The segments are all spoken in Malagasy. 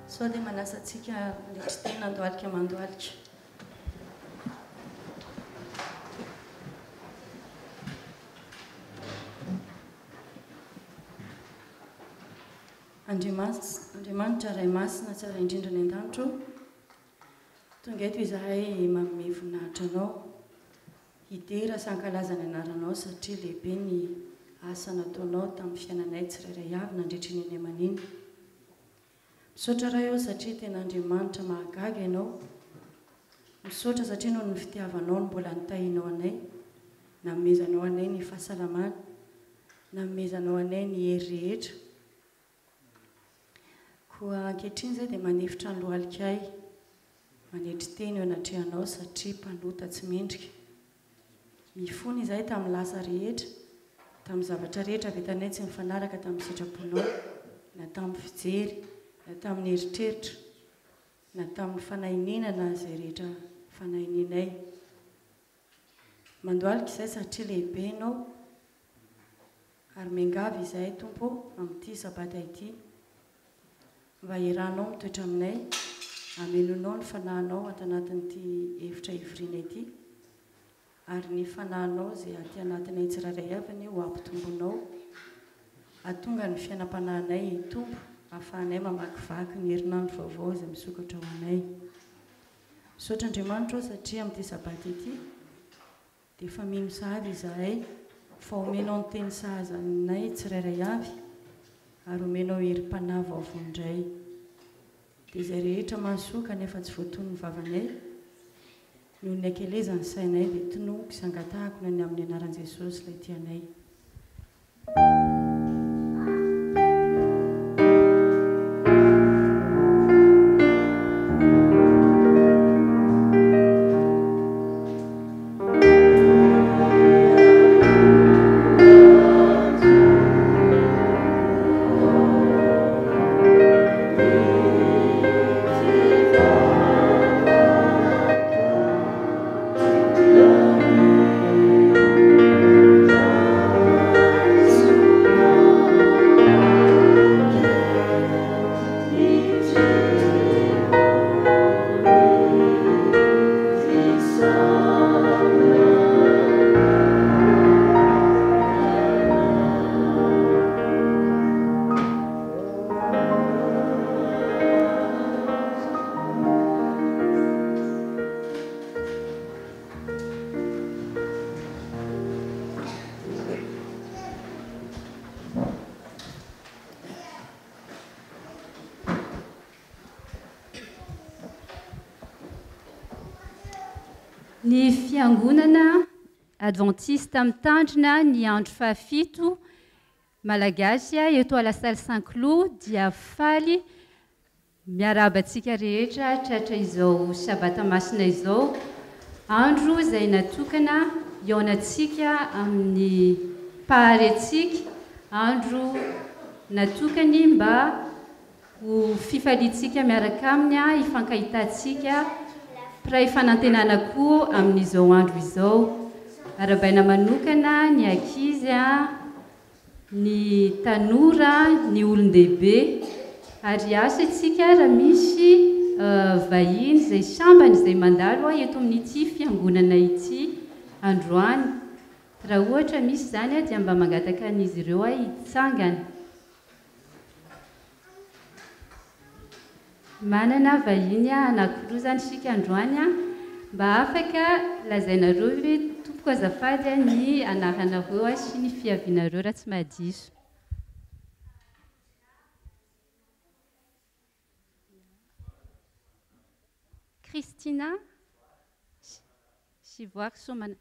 sao dia manasantsika mandritry tena andohalika mandohalika. Andriamanitra ray masina tsara indrindra ny an-danitro, tonga eto izahay manome voninahitra anao hidera sankalazana anaranao satria lehibe ny asa nataonao tamin'ny fiainanay tsirairay avy nandritra ny any aman'iny. Misaotra raha eo satria tena Andriamanitra mahagaga ianao. Misaotra satria noho ny fitiavanao no mbola nitahinao anay, namezanao anay ny fahasalamana, namezanao anay ny hery rehetra. Koa ankehitriny izay dia manefitra ny lohalikay, manetry teny eo anatrehanao satria mpanota tsy mendrika. Mifony izahay tamin'ny lasa rehetra, tamin'ny zavatra rehetra vitanay tsy mifanaraka tamin'ny sitraponao, na tamin'ny fijery, na tamin'ny eritreritra, na tamin'ny fanahininana izay rehetra fanahininay. Mandohalika izay satria lehibe ianao, ary miangavy izahay Tompo amin'ity sabata ity. Mba iarahanao mitoetra aminay, hamelonao ny fanahinao ato anatin'ity efitra hivoriana ity, ary ny fanahinao izay aty anatinay tsirairay avy ho ampitombonao, ahatonga ny fiainam-panahinay hitombo, ahafahanay mamakivaky ny herinandro vaovao izay misokatra ho anay. Misaotra Andriamanitra satria amin'ity sabata ity dia efa mino sahady izahay, fa omenao ny teny sahazanay tsirairay avy, ary omenao herim-panahy vaovao indray. Dia izay rehetra mansoka nefa tsy voatony ny vavanay, noho ny ankelezany sainay dia tinoako sangatahako ny amin'ny anaran'i Jesosy ilay tianay. Ny fiangonana adventiste mitandrina ny andro fahafito malagasy eto Alasalle Saint-Cloud dia faly miarabantsika rehetra tratra izao sabata masina izao, andro izay natokana ionatsika amin'ny paharentsika, andro natokany mba ho fifalitsika miaraka aminy hifankahitantsika pray fanantenana koa amin'izao andro izao. Arabaina manokana ny ankizy, ny tanora, ny olon-dehibe, ary asa itsika raha misy vahiny izay sambany izay mandalo eto amin'ity fiangonana ity androany. Raha ohatra misy zany dia mba mangataka an'izy ireo hitsangana. Manana vahiny anankiroa zany isika androany, mba afaka lazainareo hoe tompoko azafady ny anaranareo sy ny fiavianareo raha tsy mahadiso. Christina Sivoaka Somana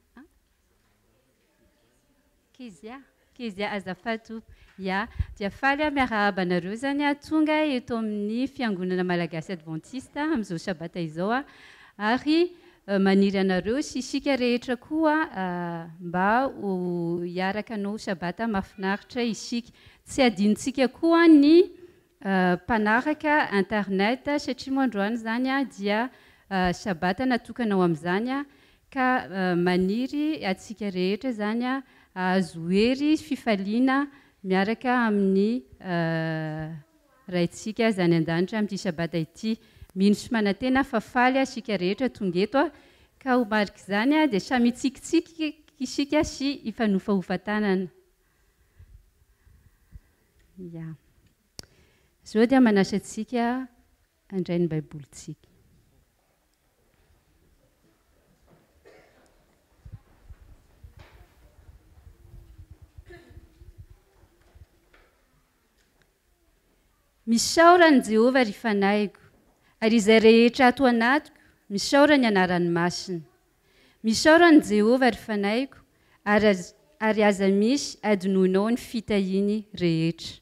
Kezia azafady ya dia faly miarabanareo zany tonga eto amin'ny fiangonana malagasy adventiste amin'izao sabata izao, ary maniry anareo sy isika rehetra koa mba ho hiaraka anao sabata mahafinaritra isika. Tsy adinontsika koa ny mpanaraka internet satria moandroany zany dia sabata natokanao amin'izany, ka maniry atsika rehetra zany azo hery fifaliana miaraka amin'ny raintsika zany an-danitra amin'ity sabata ity. Mino sy manantena fa faly isika rehetra tonga eto ka ho mariky izany dia samy tsikitsiky isika sy ifanofahofantanana. Zao dia manasa antsika handray ny baibolitsika. Misaorany Jehova ry fanahigo, ary izay rehetra ato anatiko, misaora ny anarany masina. Misaorany Jehova ry fanahigo, ary aza misy adinoinao ny fitahiny rehetra.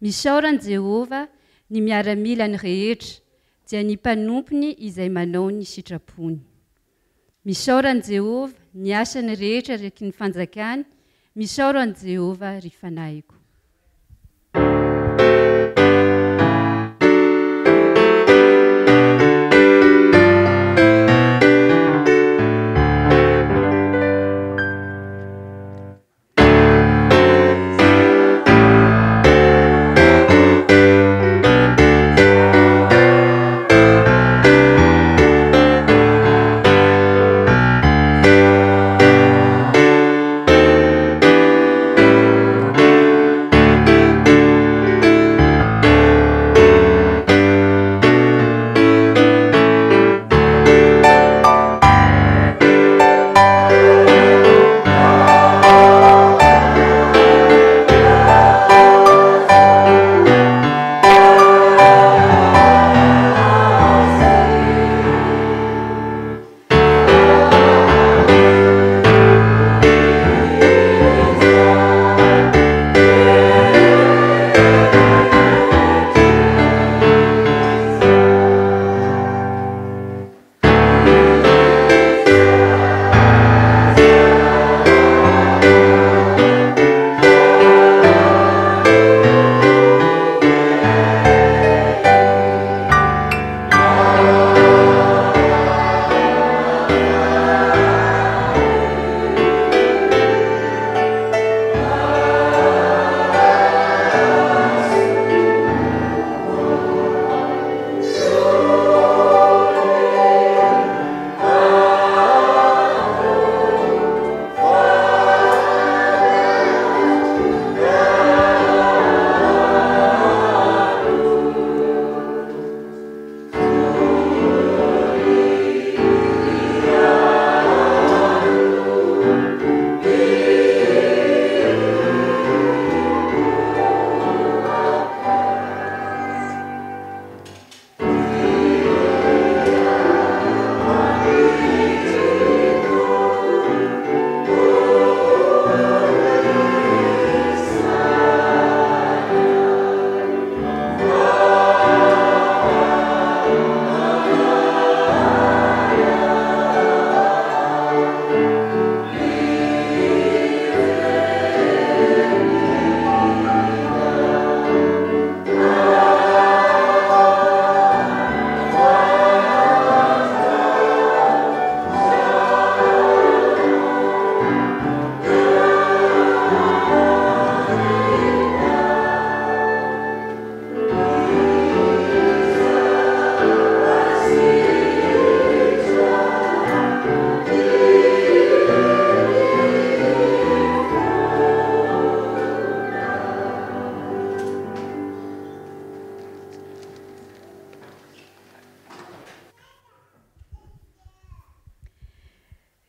Misaorany Jehova ny miaramilany rehetra, dia ny mpanompony izay manao ny sitrapony. Misaorany Jehova ny asany rehetra reky ny fanjakany, misaorany Jehova ry fanahigo.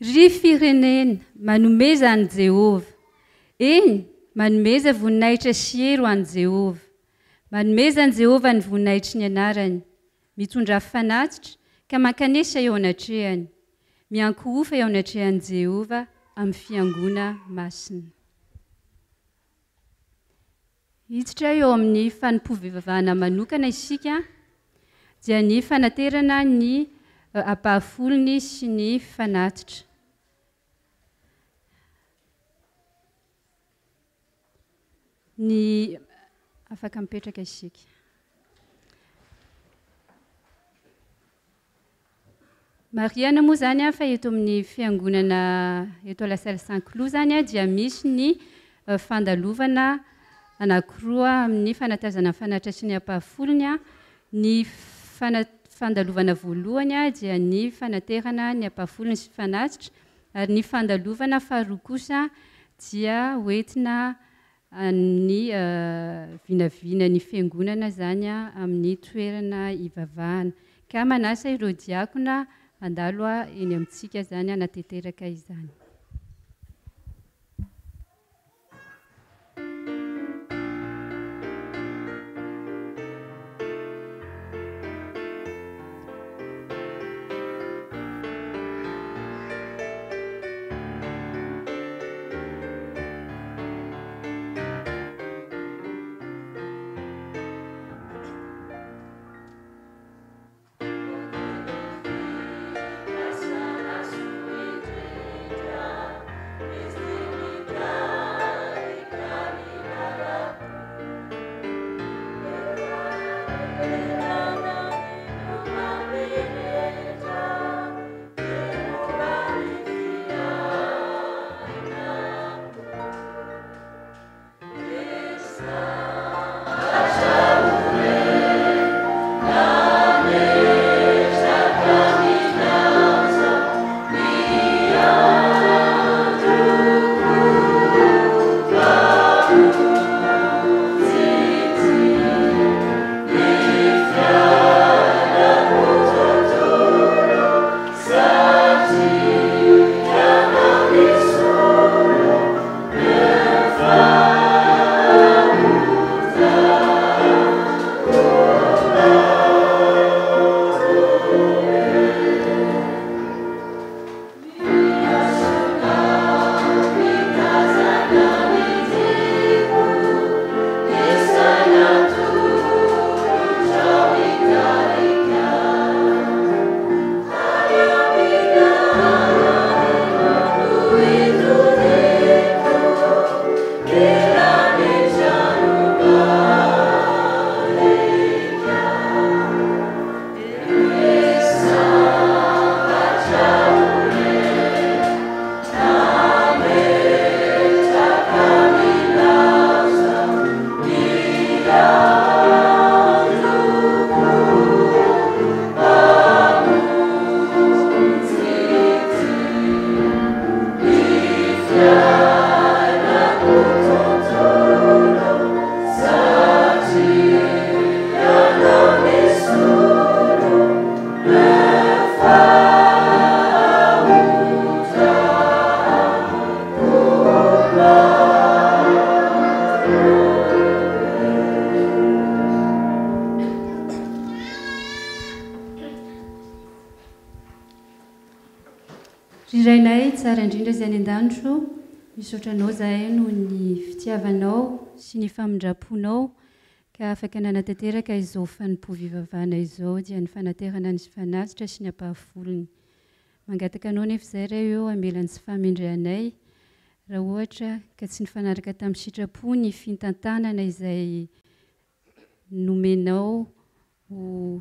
Ry firenena manomezany Jehova, eny manomeza voninahitra siero any Jehova. Manomezany Jehova ny voninahitry ny anarany, mitondra fanatitra ka mankanesa eo anatrehany, miankohofa eo anatrehany Jehova amin'ny fiangona masina. Hiditra eo amin'ny fanompoivavahana manokana isika, dia ny fanaterana ny ampahafolony sy ny fanatitra. Ny afaka mipetraka isika. Mariana moa zany fa eto amin'ny fiangonana eto la salle Saint-Cloud zany dia misy ny fandalovana anankiroa amin'ny fanatazana fanatratsy ny ampahafolony ny fandalovana voalohany dia ny fanaterana ny ampahafolony sy fanatitra ary ny fandalovana faharoa kosa dia hoentina ny vinavina ny fiangonana zany amin'ny toerana ivavahana ka manasa ireo diakona andalo eny amintsika zany nateteraka izany. Rirainay tsara indrindra izay any an-danitro misaotranao zahay noho ny fitiavanao sy ny famindraponao ka afaka nanatanteraka izao fanompo-fivavahana izao dia ny fanaterana ny fanatitra sy ny ampahafolony. Mangataka anao nefa izay iray eo hamelan'ny tsy famindranay raha ohatra ka tsy nifanaraka tamin'ny sitrapo ny fintantanana izay nomenao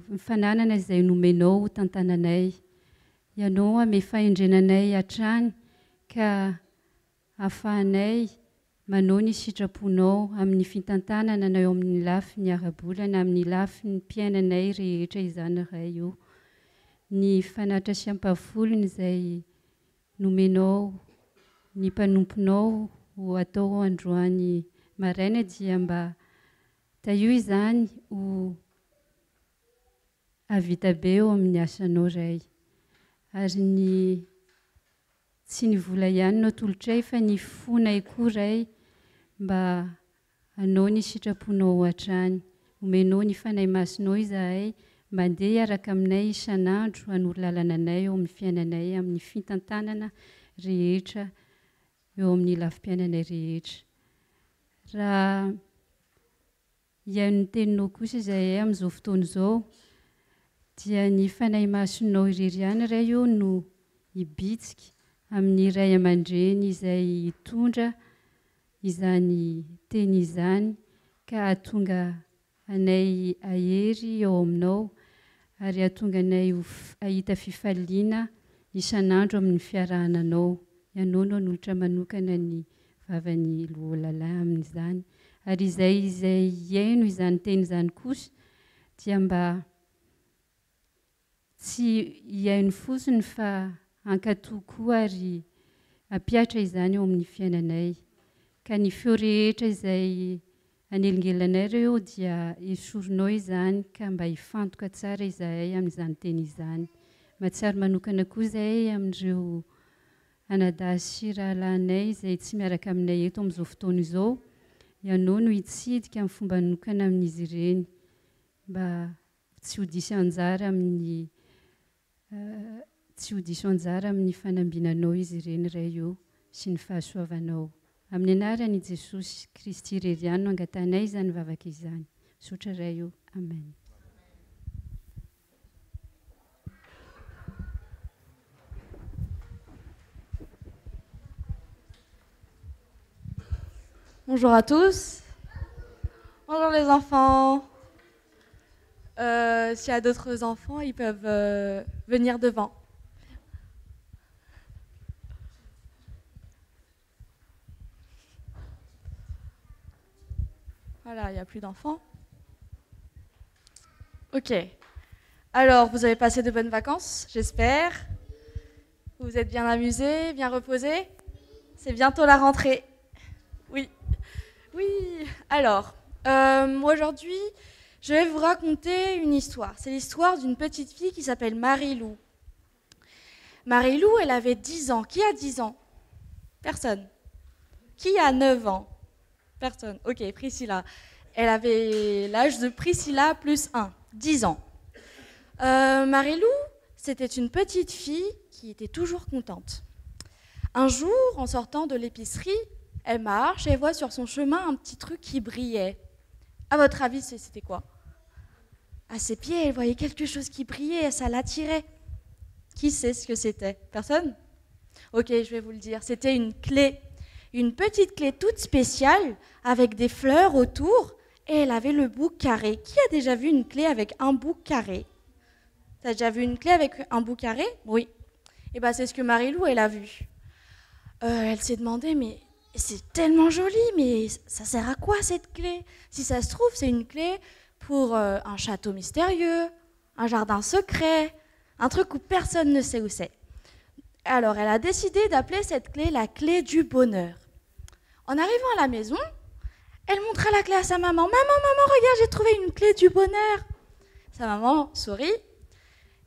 mifananana izay nomenao ho tantananay. Ianao ame fahendrenanay hatrany ka ahafahanay manao ny sitraponao amin'ny fitantanana na eo amin'ny lafiny ara-bolana amin'ny lafiny mpiainanay rehetra izany iray io. Ny fanatra sy ampahafolony izay nomenao ny mpanomponao ho atao androany maraina dia mba taio izany ho avita be eo amin'ny asanao ray. Ary ny tsy ny vola ihany no tolotray fa ny fonay koa ray mba hanao ny sitraponao hatrany. Omenao ny fanahy masonao izahay mandeha hiaraka aminay isan'andro hanoro lalana anay eo amin'ny fiainanay amin'ny fitantanana rehetra eo amin'ny lafim-piainanay rehetra. Raha ian'ny teninao kosa izahay amin'izao fotoana izao dia ny fanahy masonao irery ihany ray io no hibitsika amin'ny ray aman-dreny izay hitondra izany teny izany ka hahatonga anay ahery eo aminao ary hahatonga anay ahita fifaliana isan'andro amin'ny fiarahananao. Ianao no hanolotra manokana ny vavany loha lalahy amin'izany. Ary izay iaino izany teny izany kosa dia mba tsy iaino fotsiny fa hankatoy koa ary hampiatra izany eo amin'ny fiainanay. Ka ny feo rehetra izay anelingelanay ireo dia esorinao izany ka mba hifantoka tsara izahay amin'izany teny izany. Mahatsiaro manokana koa izay amin'ireo anadahy sy rahalahinay izay tsy miaraka aminay eto amin'izao fotoana izao. Ianao no hitsidika amin'ny fomba manokana amin'izy ireny mba tsy ho diso anjara amin'ny fanambinanao izy ireny iray eo sy ny fahasoavanao. Amin'ny anaran'i Jesosy Kristy irery no angatanay izany vavaka izany. Sotra iray eo. Amen. Bonjour à tous. Bonjour les enfants. S'il y a d'autres enfants, ils peuvent venir devant. Voilà, il n'y a plus d'enfants. Ok. Alors, vous avez passé de bonnes vacances, j'espère. Vous vous êtes bien amusés, bien reposés. C'est bientôt la rentrée. Oui. Oui. Alors, aujourd'hui, je vais vous raconter une histoire. C'est l'histoire d'une petite fille qui s'appelle Marie-Lou. Marie-Lou, elle avait 10 ans. Qui a 10 ans? Personne. Qui a 9 ans? Personne. Ok, Priscilla. Elle avait l'âge de Priscilla plus 1, 10 ans. Marie-Lou, c'était une petite fille qui était toujours contente. Un jour, en sortant de l'épicerie, elle marche et elle voit sur son chemin un petit truc qui brillait. À votre avis, c'était quoi? À ses pieds, elle voyait quelque chose qui brillait et ça l'attirait. Qui sait ce que c'était? Personne? Ok, je vais vous le dire. C'était une clé. Une petite clé toute spéciale avec des fleurs autour et elle avait le bout carré. Qui a déjà vu une clé avec un bout carré? T'as déjà vu une clé avec un bout carré? Oui. Et bien c'est ce que Marie-Lou, elle a vu. Elle s'est demandé, mais c'est tellement joli, mais ça sert à quoi cette clé? Si ça se trouve, c'est une clé pour un château mystérieux, un jardin secret, un truc où personne ne sait où c'est. Alors elle a décidé d'appeler cette clé la clé du bonheur. En arrivant à la maison, elle montra la clé à sa maman. « Maman, regarde, j'ai trouvé une clé du bonheur !» Sa maman sourit,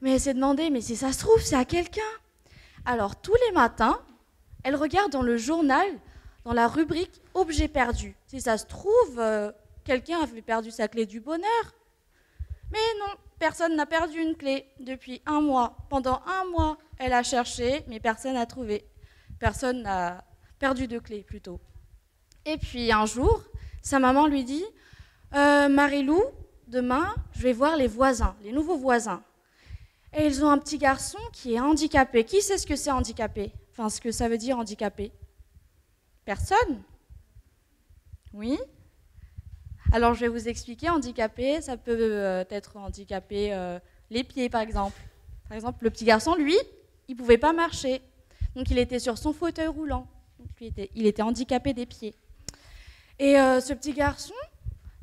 mais elle s'est demandé, mais si ça se trouve, c'est à quelqu'un. Alors tous les matins, elle regarde dans le journal, dans la rubrique « Objets perdus ». Si ça se trouve, quelqu'un avait perdu sa clé du bonheur. Mais non, personne n'a perdu une clé depuis 1 mois. Pendant 1 mois, elle a cherché, mais personne n'a trouvé. Personne n'a perdu de clé, plutôt. Et puis un jour, sa maman lui dit « Marie-Lou, demain, je vais voir les voisins, les nouveaux voisins. Et ils ont un petit garçon qui est handicapé. Qui sait ce que c'est handicapé? Enfin, ce que ça veut dire handicapé? Personne? Oui? Alors, je vais vous expliquer. Handicapé, ça peut être handicapé les pieds, par exemple. Par exemple, le petit garçon, lui, il ne pouvait pas marcher. Donc, il était sur son fauteuil roulant. Donc, il était handicapé des pieds. Et ce petit garçon,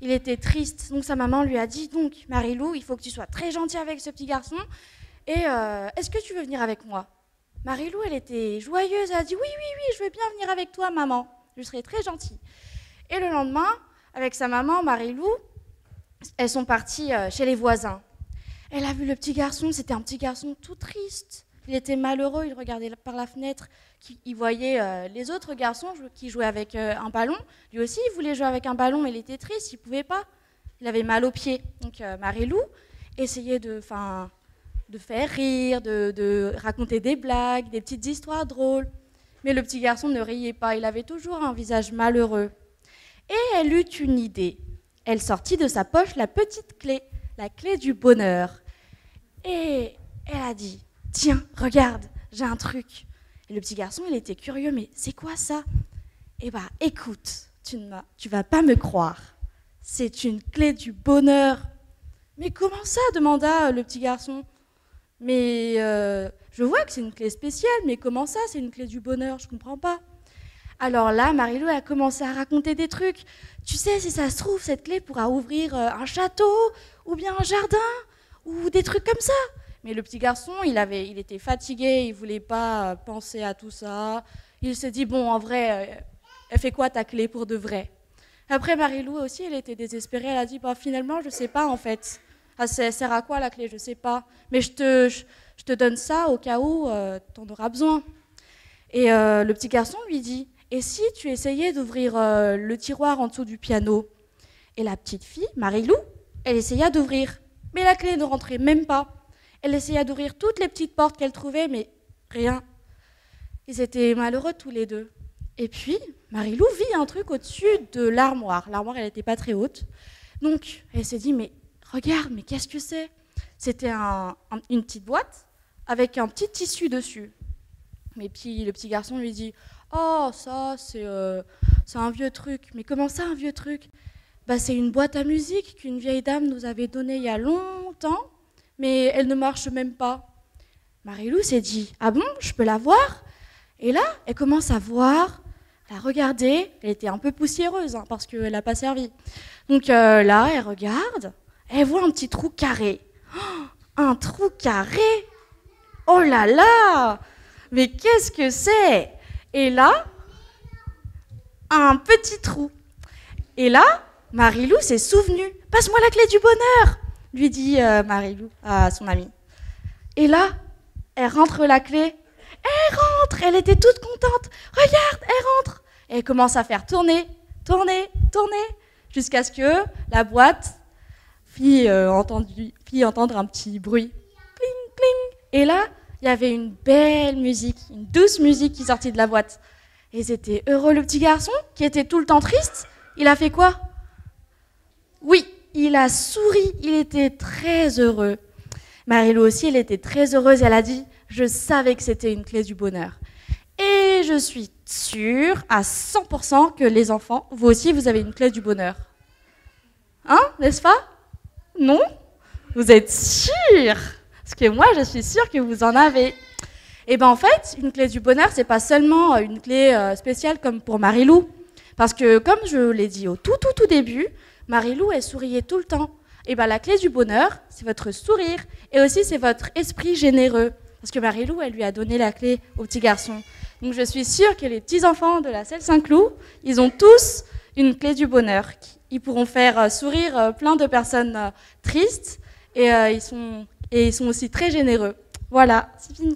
il était triste. Donc, sa maman lui a dit, donc, Marie-Lou, il faut que tu sois très gentille avec ce petit garçon. Et est-ce que tu veux venir avec moi? Marie-Lou, elle était joyeuse. Elle a dit, oui, je veux bien venir avec toi, maman. Je serai très gentille. Et le lendemain, avec sa maman, Marie-Lou, elles sont parties chez les voisins. Elle a vu le petit garçon, c'était un petit garçon tout triste. Il était malheureux, il regardait par la fenêtre, il voyait les autres garçons qui jouaient avec un ballon. Lui aussi, il voulait jouer avec un ballon, mais il était triste, il ne pouvait pas. Il avait mal aux pieds. Donc Marie-Lou essayait de faire rire, de raconter des blagues, des petites histoires drôles. Mais le petit garçon ne riait pas, il avait toujours un visage malheureux. Et elle eut une idée. Elle sortit de sa poche la petite clé, la clé du bonheur. Et elle a dit, tiens, regarde, j'ai un truc. Et le petit garçon, il était curieux, mais c'est quoi ça? Eh bien, écoute, tu vas pas me croire. C'est une clé du bonheur. Mais comment ça? Demanda le petit garçon. Mais je vois que c'est une clé spéciale, mais comment ça, c'est une clé du bonheur? Je comprends pas. Alors là, Marilou a commencé à raconter des trucs. Tu sais, si ça se trouve, cette clé pourra ouvrir un château, ou bien un jardin, ou des trucs comme ça. Mais le petit garçon, il était fatigué, il voulait pas penser à tout ça. Il s'est dit, bon, en vrai, elle fait quoi ta clé pour de vrai? Après, Marilou aussi, elle était désespérée. Elle a dit, bah, finalement, je sais pas en fait. Ah, ça sert à quoi la clé? Je sais pas. Mais je te donne ça au cas où tu en auras besoin. Et le petit garçon lui dit, et si tu essayais d'ouvrir le tiroir en dessous du piano? Et la petite fille, Marilou, elle essaya d'ouvrir. Mais la clé ne rentrait même pas. Elle essaya d'ouvrir toutes les petites portes qu'elle trouvait, mais rien. Ils étaient malheureux tous les deux. Et puis, Marilou vit un truc au-dessus de l'armoire. L'armoire, elle n'était pas très haute. Donc, elle s'est dit, mais regarde, mais qu'est-ce que c'est? C'était une petite boîte avec un petit tissu dessus. Mais puis, le petit garçon lui dit, oh, ça, c'est un vieux truc. Mais comment ça, un vieux truc? Bah, c'est une boîte à musique qu'une vieille dame nous avait donnée il y a longtemps, mais elle ne marche même pas. Marilou s'est dit, ah bon, je peux la voir? Et là, elle commence à voir, à regarder. Elle était un peu poussiéreuse, hein, parce qu'elle n'a pas servi. Donc là, elle regarde, elle voit un petit trou carré. Oh, un trou carré? Oh là là! Mais qu'est-ce que c'est? Et là, un petit trou. Et là, Marilou s'est souvenue. Passe-moi la clé du bonheur, lui dit Marilou à son amie. Et là, elle rentre la clé. Elle rentre, elle était toute contente. Regarde, elle rentre. Et elle commence à faire tourner, tourner, tourner, jusqu'à ce que la boîte fit entendre un petit bruit. Cling, cling. Et là, il y avait une belle musique, une douce musique qui sortit de la boîte. Et ils étaient heureux. Le petit garçon, qui était tout le temps triste, il a fait quoi? Oui, il a souri, il était très heureux. Marilou aussi, elle était très heureuse. Elle a dit, je savais que c'était une clé du bonheur. Et je suis sûre à 100% que les enfants, vous aussi, vous avez une clé du bonheur. Hein, n'est-ce pas? Non? Vous êtes sûrs? Parce que moi, je suis sûre que vous en avez. Et bien en fait, une clé du bonheur, c'est pas seulement une clé spéciale comme pour Marilou. Parce que comme je l'ai dit au tout début, Marilou, elle souriait tout le temps. Et bien la clé du bonheur, c'est votre sourire. Et aussi, c'est votre esprit généreux. Parce que Marilou, elle lui a donné la clé au petit garçon. Donc je suis sûre que les petits-enfants de la Selle Saint-Cloud, ils ont tous une clé du bonheur. Ils pourront faire sourire plein de personnes tristes. Et ils sont aussi très généreux. Voilà, c'est fini.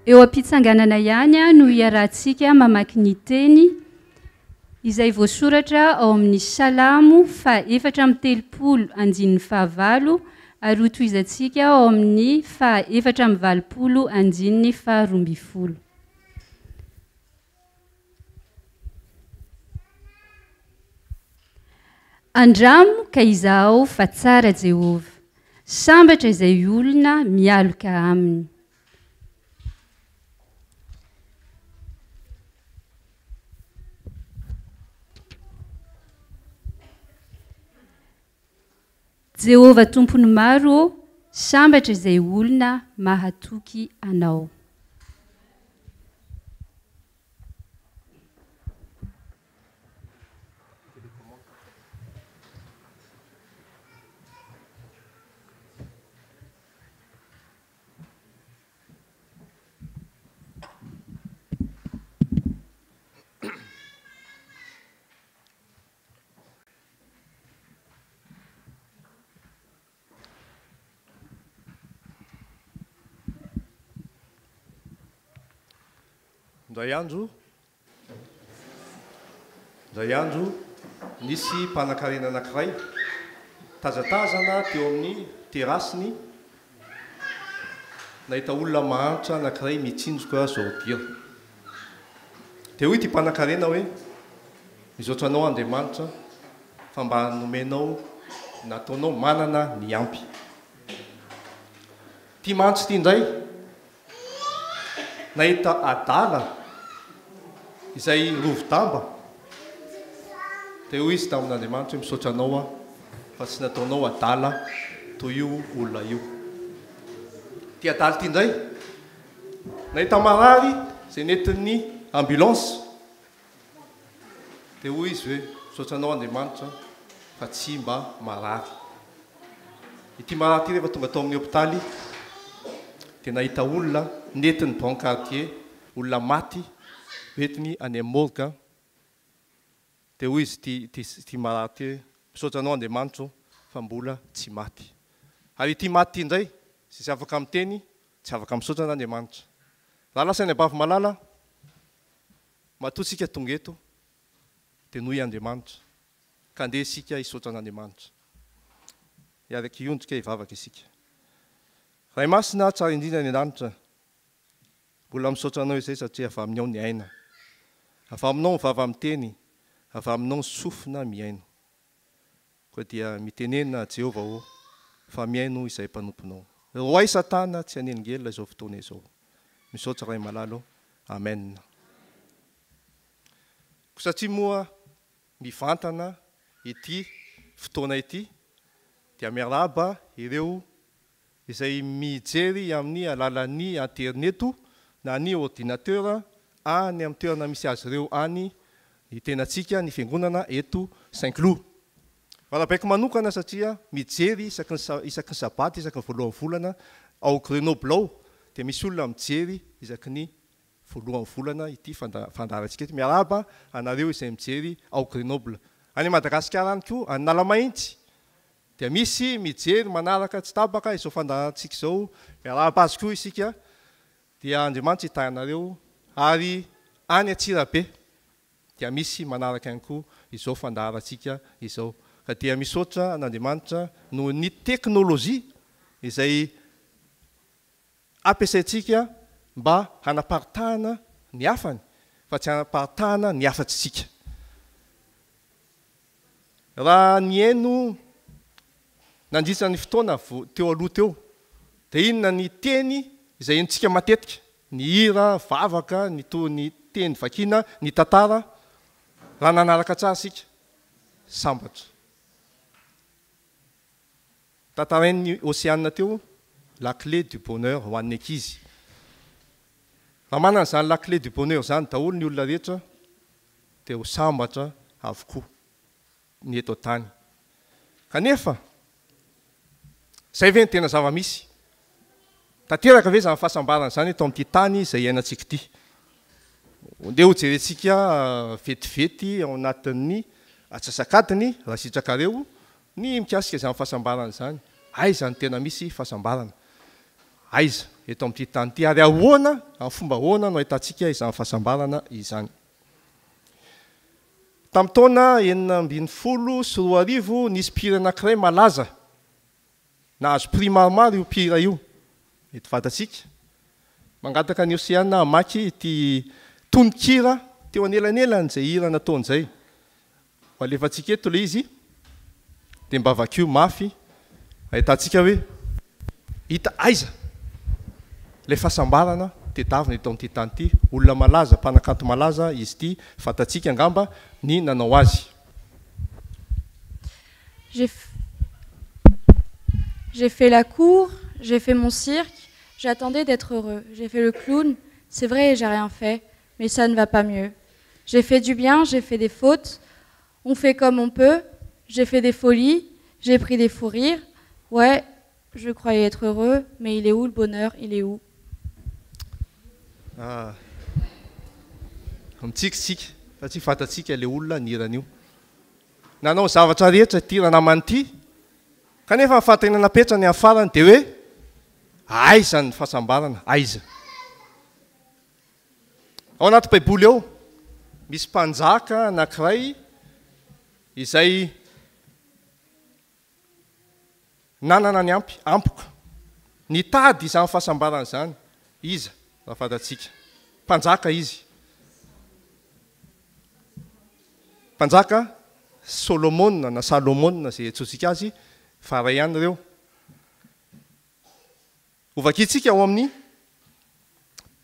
Eo am-pitsanganana ihany no iarahantsika mamaky ny teny izay voasoratra ao amin'ny Salamo 4:30 ary ho tohizantsika ao amin'ny 4:20. Andramo ka izaho fa tsara Jehova, sambatra izay olona mialoka aminy. Jehova tompony maro, sambatra izay olona mahatoky anao. Ndray andro nisy mpanakarena anankiray tazatazana teo amin'ny terasiny, nahita olona mahantra anankiray mitsinjoka zao dia. Teo ity mpanakarena hoe mizotra anao Andriamanitra fa mba nomenao nataonao manana ny ampy. Ty mantsy ty indray nahita adala izay rovi-damba, teo izy tamin'Andriamanitra hoe misaotra anao fa tsy nataonao adala toy io olona io. Ty adala ty indray nahita marary izay nentin'ny ambulance, teo izy hoe misaotra anao Andriamanitra fa tsy mba marary. Ity marary ty rehefa tonga tao amin'ny hôpitaly dia nahita olona netiny bancardier olona maty entiny any amorga dia hoy izy ty maraty hoe misaotra anao Andriamanitra fa mbola tsy maty ary ity maty indray sy afaka miteny tsy afaka misaotra an'Andriamanitra raha lasa ny abavy malala matoa sika tonga eto dia nohy Andriamanitra ka andeha isika hisaotra an'Andriamanitra iaraka iondrika hivavaka isika ray masina tsara indrindra ny an-danitra mbola misaotra anao izay satria avy aminao ny aina avy aminao mivava miteny avy aminao ny sofina miaino koa dia mitenena Jehova ho fa miaino izay mpanomponao roay Satana tsy haneningela izao fotoana izao misaotra ray malalo amen ko satria moa mivantana ity fotoana ity dia miaraba ireo izay mijery amin'ny alalan'ny interneto na ny ordinateur any amin'ny toerana misy azy ireo any ny tenantsika ny fiangonana eto Saint-Cloud. Valabaiko manokana satria mijery isaky ny sabaty isaky ny voalohan'ny volana ao Grenoble ao dia misy olona mijery isaky ny voalohan'ny volana ity fandaharantsika ety miaraba anareo izay mijery ao Grenoble. Any Madagasikara any koa any Nalamahitsy dia misy mijery manaraka tsy tabaka izao fandaharantsika izao miaraba azy koa isika dia Andriamanitra hitahinareo ary any Antsirabe dia misy manaraka ihany koa izao fandaharantsika izao ka dia misaotra an'Andriamanitra noho ny teknôlôjia izay ampiasaintsika mba hanaparitahana ny hafany fa tsy hanaparitahana ny hafatsitsika raha ny haino nandritra ny fotoana teo aloha teo dia inona ny teny izay enontsika matetika ny hira vavaka ny teny vakina ny tantara raha nanaraka tsara sika sambatra tantarain'ny Oceane teo la clé du bonheur ho an'ny ankizy raha manana izany la clé du bonheur zany daholo ny olona rehetra dia ho sambatra avokoa ny eto tany kanefa zay ve ny tena zava-misy tanteraka ve zany fahasambarana zany eto amin'ity tany izay iainantsika ity ndeha ho jerentsika vetivety ao anatin'ny atsasakadiny raha sitrakareo ny mikasika izany fahasambarana zany aiza ny tena misy fahasambarana aiza eto amin'ity tany ity ary ahoana amin'ny fomba ahoana no ahitantsika izany fahasambarana izany tamin'ny taona 1940 nisy mpihira anankiray malaza nahazo prix maromaro io mpihira io mety fantatsika mangataka ny Oceane amaky ity tononkira teo anelanelany izay hira nataon'izay alefantsika eto le izy dia mba vakio mafy ahitantsika hoe hita aiza le fahasambarana tedavina eto amin'ity tany ity olona malaza mpanakanto malaza izy ity fantatsika angamba ny nanao azy J'ai fait la cour, j'ai fait mon cirque, j'attendais d'être heureux. J'ai fait le clown, c'est vrai, j'ai rien fait, mais ça ne va pas mieux. J'ai fait du bien, j'ai fait des fautes, on fait comme on peut, j'ai fait des folies, j'ai pris des fous rires. Ouais, je croyais être heureux, mais il est où le bonheur, il est où? Mitsika satria fantatsika le olona niran'io nanao zavatra rehetra ty ranamany ity kanefa fantaina napetra ny afarany dia hoe aiza ny fahasambarana aiza ao anaty baiboly ao misy mpanjaka anankiray izay nanana ny ampoka nitady izany fahasambarana zany iza raha fantatsika mpanjaka izy mpanjaka Solomona na Salomona zay antsointsika azy fa ray ihany ireo ovakitsika ao amin'ny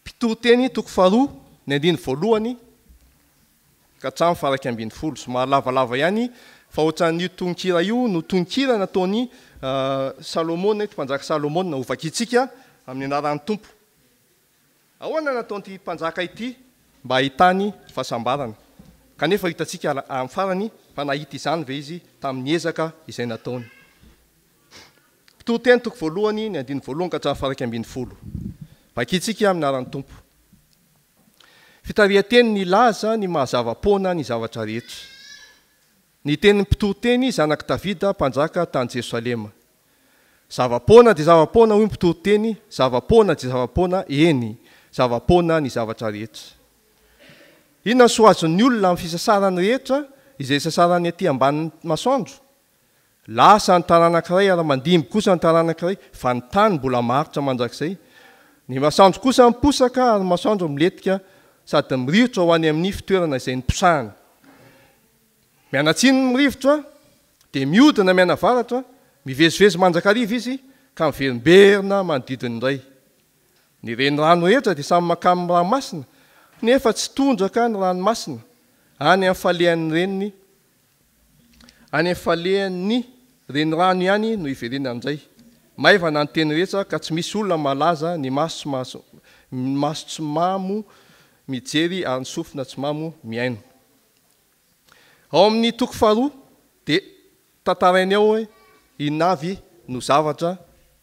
mpitoriteny toko faharoa ny andiny voalohany ka hatramin'ny faraika ambin'ny folo somary lavalava ihany fa ohatran'io tononkira io no tononkira nataony Salomona eto mpanjaka Salomona ovakitsika amin'ny anaran'ny tompo ahoana nataon'ity mpanjaka ity mba ahitany fahasambarana kanefa hitantsika amin'ny farany fa nahita izany ve izy tamin'ny ezaka izay nataony mpitoriteny toko voalohany ny andiny voalohany ka hatramin'ny faraika ambin'ny folo Vakitsika amin'ny aran'ny tompo. Fitarihan-teny ny laza ny mahazava-poana ny zavatra rehetra. Ny tenin'ny mpitoro-teny zanaky Davida mpanjaka tany Jerosalema. Zava-poana dia zava-poana hoy ny mpitoro-teny, zava-poana dia zava-poana, eny, zava-poana ny zavatra rehetra. Inona soazon'ny olona amin'ny fisasarany rehetra izay sasarany aty ambanin'ny masoandro? Lasa ny taranankiray ary mandimby kosa ny taranankiray, fa ny tany mbola maritra mandrakizay. Ny masoandro kosa miposaka ary masoandro miletika sady mirivotra ho any amin'ny fitoerana izay niposahany. Mianatsiny ny mirivotra dia miodina mianavaratra, mivezivezy manjakariva izy ka miverimberina manodidina indray. Ny renirano rehetra dia samy makamy ranomasina, nefa tsy tondraka ny ranomasina any amin'ny falehan'ny reniny, any amin'ny falehan'ny renirano ihany no iverenana amin'izay. Maivana ny teny rehetra ka tsy misy olona malaza ny maso tsy mamo mijery ary ny sofina tsy mamo miaino. Ao amin'ny toko faharoa dia tantarainy ao hoe inavy no zavatra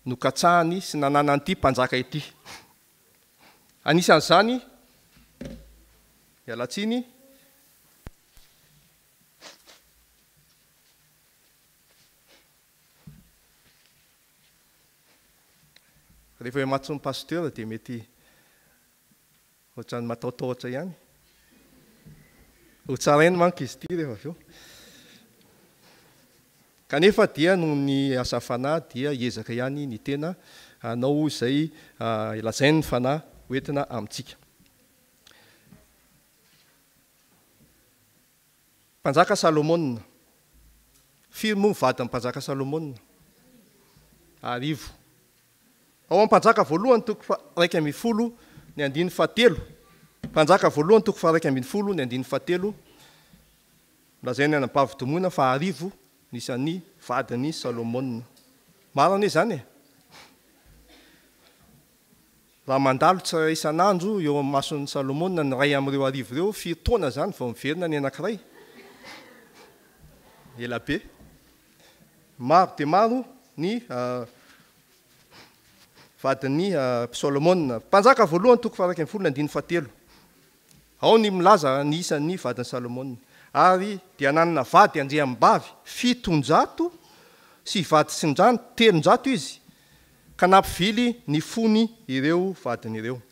no katsahany sy nananan'ity mpanjaka ity. Anisan'izany ialatsiny rehefa hoe matso ny pasteur dia mety ohatrany mataotaotra ihany. Ho tsarainy manko izy ity rehefa avy eo. Kanefa dia noho ny asa fanahy dia hiezaka ihany ny tena anao izay ilazainy ny fanahy hoentina amintsika. Mpanjaka Salomona. Firy moa mivady amin'ny mpanjaka Salomona? 10. Ao amin'ny mpanjaka voalohany toko 1:10 ny andiny 7. Mpanjaka voalohany toko 1:10 ny andiny 7. Lazainy any am-bavidomoina fa 10 nisan'ny vadiny Salomona. Marina izany e. Raha mandalo tsara isan'andro eo amin'ny mason'ny Salomona ny ray amin'ireo 10 ireo, firy taona zany vao miverina ny anankiray. Ela be. Maro dia maro ny vadiny Salomona. Mpanjaka voalohany toko 1:10 ny andiny 7. Ao ny milaza ny isan'ny vadiny Salomona. Ary dia nanana vady andriambavy 700 sy vady sin-drano 300 izy, ka nampivily ny fony ireo vadiny ireo.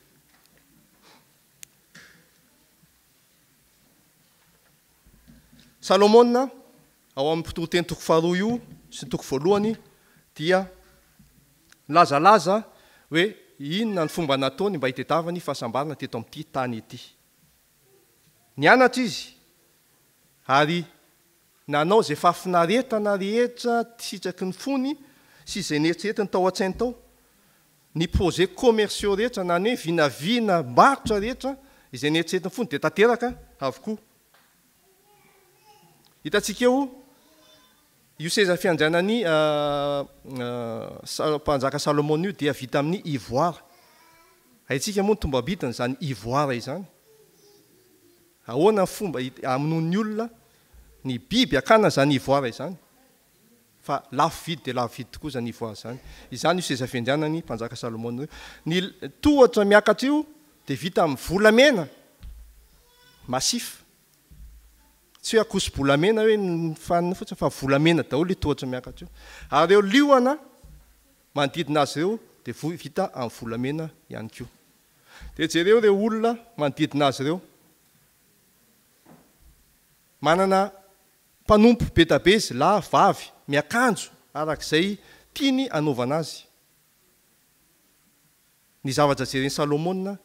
Salomona ao amin'ny mpitoro-teny toko 2 io sy toko voalohany dia lazalaza hoe inona ny fomba nataony mba hitetavany fahasambarana teto amin'ity tany ity. Nianatra izy ary nanao izay fahafinaretana rehetra sitraky ny fony sy izay neritreretiny tao an-tsainy tao. Ny projet commerciaux rehetra na ny hoe vinavina barotra rehetra izay neritreretiny fony dia tanteraka avokoa. Hitantsika eo io seza fiandrianany mpanjaka Salomona io dia vita amin'ny ivoire. Haitsika moa ny tombam-bitany izany ivoire izany. Ahoana ny fomba amonoan'ny olona ny biby akana izany ivoire izany. Fa lafo vidy dia lafo vidy tokoa izany ivoire izany. Izany io seza fiandrianany mpanjaka Salomona io. Ny tohatra miakatra io dia vita amin'ny volamena masif. Tsy hoe akoso-bolamena hoe ny fanina fotsiny fa volamena daholo tohatra miakatra io. Ary eo liona manodidina azy ireo dia vita amin'ny volamena ihany koa. Dia jereo ireo olona manodidina azy ireo. Manana mpanompo betabe izy lahy vavy miakanjo arak'izay tiany anaovana azy. Ny zavatra jereny Salomona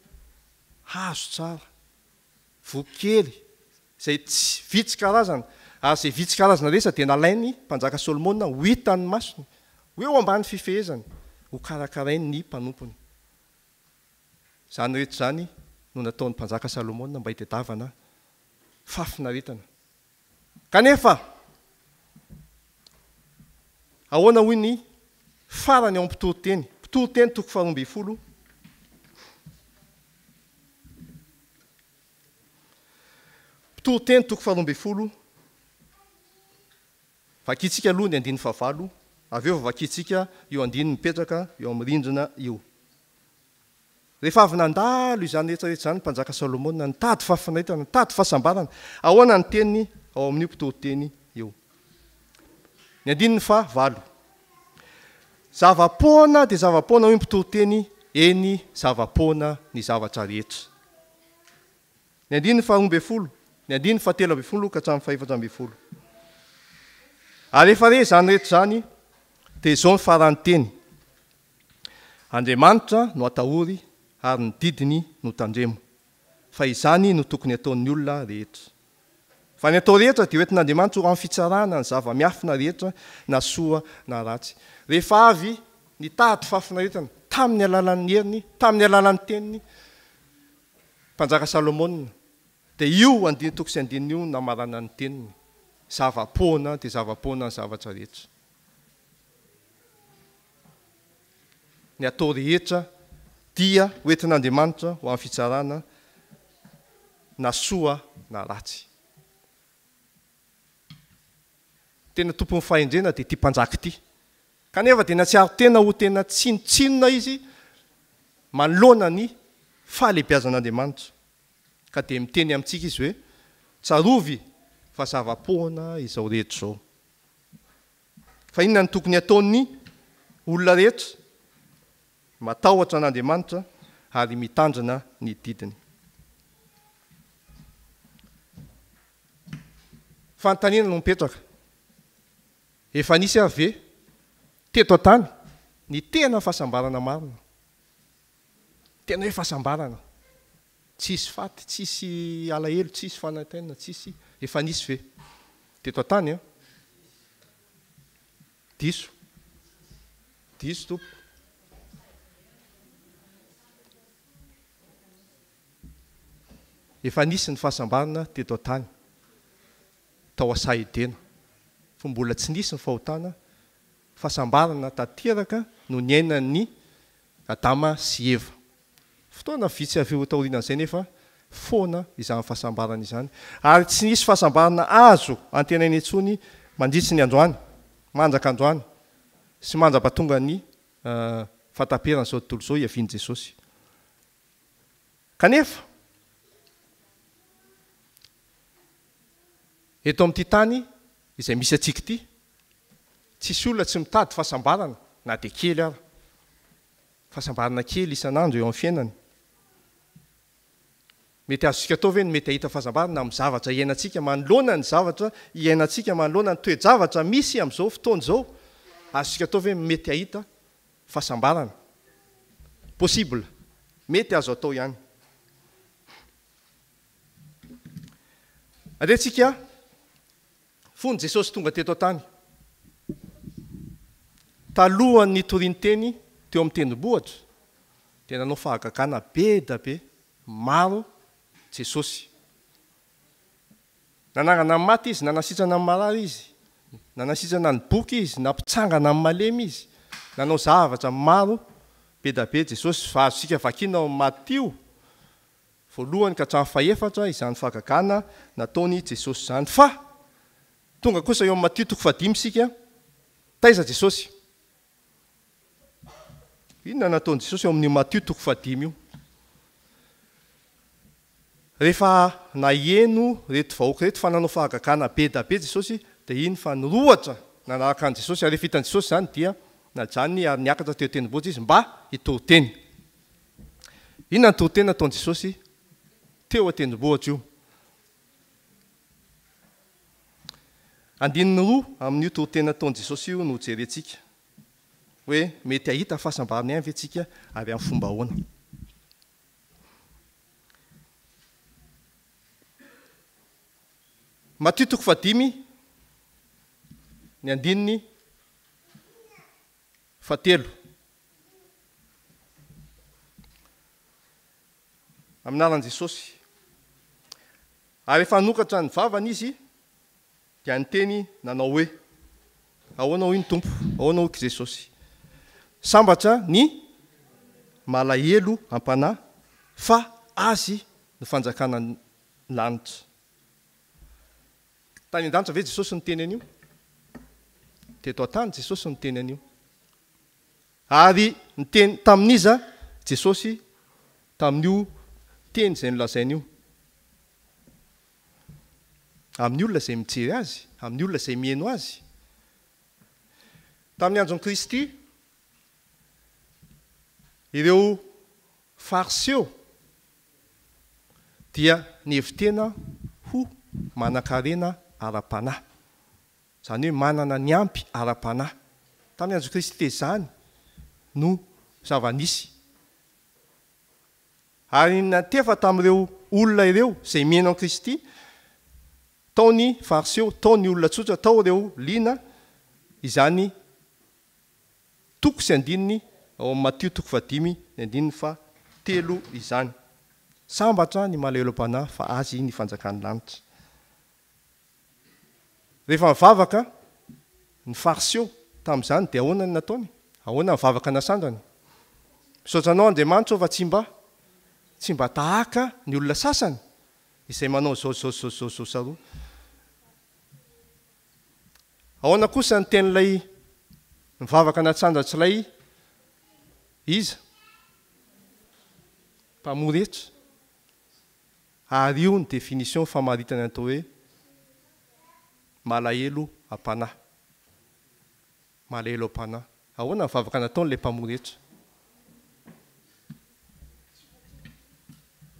hazo tsara, vokely, izay tsy vitsy karazana, ary izay vitsy karazana resa dia nalainy mpanjaka Salomona ho hitany masony, hoe eo ambany fifehezany, ho karakarainy ny mpanompony. Izany rehetra izany no nataon'ny mpanjaka Salomona mba hitetavana fahafinaretana. Kanefa ahoana hoy ny farany ao am-mpitoro-teny, mpitoro-teny toko 12. Mpitoro-teny toko 12. Vakitsika aloha ny andiny 9, avy eo vakitsika eo andiny mipetraka eo amin'ny rindrina io. rehefa avy nandalo izany rehetrarehetra zany mpanjaka Salomona nitady fahafinaretana nitady fahasambarana ahoana ny teniny ao amin'io mpitoriteny eo. Ny andininy fa valo. Zavapoana dia zavapoana hoe mpitoriteny eny zavapoana ny zavatra rehetra. Ny andininy fa 12, ny andininy fa 13 ka hatramin'ny fa 14. Ary rehefa re zany rehetra zany dia izao ny farany teny. Andriamanitra no atahory ary ny didiny no tandremo. Fa izany no tokony ataon'ny olona rehetra. Fa ny atao rehetra dia hoentin'Andriamanitra ho amin'ny fitsarana ny zava-miafina rehetra na soa na ratsy. Rehefa avy nitady fahafinaretana tamin'ny alalan'ny heriny, tamin'ny alalan'ny teniny mpanjaka Salomona, dia io andiny tokony sy andininy io namarana ny teniny. Zavapoana dia zavapoana ny zavatra rehetra. Ny atao rehetra dia hoentin'Andriamanitra ho amin'ny fitsarana na soa na ratsy. Tena tompon'ny fahendrena dia ity mpanjaka ity. Kanefa dia natsiaro tena ho tena tsinotsinona izy manoloana ny fahalehibiazan'Andriamanitra. Ka dia miteny amintsika izy hoe tsarovy fa zavapoana izao rehetra izao. Fa inona ny tokony ataon'ny olona rehetra? Matahotra an'Andriamanitra ary mitandrina ny didiny. Fanontaniana no mipetraka. Efa nisy ave teto an-tany ny tena fahasambarana marina. Tena hoe fahasambarana. Tsisy faty, tsisy alahelo, tsisy fanantenana, tsisy. Efa nisy ve teto an-tany? Diso. Diso tompo. Efa nisy ny fahasambarana teto an-tany. Tao Asahidena. Fa mbola tsy nisy ny fahotana fahasambarana tanteraka no niainan'ny Adama sy Eva. Fotoana vitsy avy eo taorian'izay nefa foana izany fahasambarana izany. Ary tsy nisy fahasambarana azo antenainy intsony mandritsy ny androany, mandraka androany, sy mandrapatonga ny fataperana izao tontolo izao iavian'i Jesosy. Kanefa eto amin'ity tany izay misy atsika ity, tsisy olona tsy mitady fahasambarana na dia kely ara. Fahasambarana kely isan'andro eo amin'ny fiainany. Mety azontsika atao ve ny mety ahita fahasambarana amin'ny zavatra iainantsika manoloana ny zavatra iainantsika manoloana ny toe-javatra misy amin'izao fotoana izao. Azontsika atao ve mety ahita fahasambarana? Possible. Mety azo atao ihany. Arentsika fony Jesosy tonga teto an-tany. Talohan'ny toriny teny teo amin'ny tendrombohitra dia nanao fahagagana be da be maro Jesosy. Nanangana amin'ny maty izy, nanasitrana amin'ny marary izy, nanasitrana ny boky izy, nampitsangana amin'ny malemy izy, nanao zavatra maro be da be Jesosy. Fa azontsika vakiana ao Mateo voalohany ka hatramin'ny fahaefatra izany fahagagana nataony Jesosy izany. Fa tonga kosa eo amin'ny Mateo 5 sika, taiza Jesosy? Inona nataony Jesosy eo amin'ny Mateo 5 io? Rehefa naheno reto vahoaka reto fa nanao fahagagana be da be Jesosy, dia iny fa nirohatra nanaraka an Jesosy. Ary rehefa hitan Jesosy zany dia najanony ary niakatra teo tendrombohitra izy mba hitoriteny. Inona ny toriteny nataony Jesosy teo an-tendrombohitra io? Andininy roa amin'io toriteny nataony Jesosy io no jerentsika. Hoe mety ahita fahasambarana ihany ve tsika ary amin'ny fomba ahoana? Mateo 5 ny andininy 7. Aminaran'i Jesosy. Ary rehefa nokatra ny vavany izy dia nyteny nanao hoe ahoana hoy ny tompo, ahoana hoy Jesosy? Sambatra ny malahelo am-panahy fa azy ny fanjakana ny lanitra. Tany an-danitra ve Jesosy niteny an'io? Teto an-tany Jesosy niteny an'io. Ary niteny tamin'iza Jesosy tamin'io teny izay nolazainy io. Amin'ny olona izay mijery azy, amin'ny olona izay mihaino azy. Tamin'ny andron'i Kristy, ireo fariseo dia nevitena ho manan-karena ara-panahy. Izany hoe manana ny ampy ara-panahy. Tamin'ny andron'i Kristy izany no zava-nisy. Ary natefa tamin'ireo olona ireo izay mihaino an'i Kristy, tao ny fariseo, tao ny olona tsotra, tao ireo liana, izany toko sy andininy ao amin'ny Matio toko 5:3 izany. Sambatra ny malahelo-panahy fa azy ny fanjakany lanitra. Rehefa mivavaka ny fariseo tamin'izany dia ahoana ny nataony? Ahoana mivavaka nasandrany? Misaotra anao Andriamanitra fa tsy mba tahaka ny olona sasany izay manao zao saroa. Ahoana kosa ny tenin'ilay mivavaka natsandratra ilay iza? Mpamoretra. Ary io ny définition famaritana atao hoe malahelo am-panahy. Malahelo am-panahy. Ahoana mivavaka nataon'ilay mpamoretra?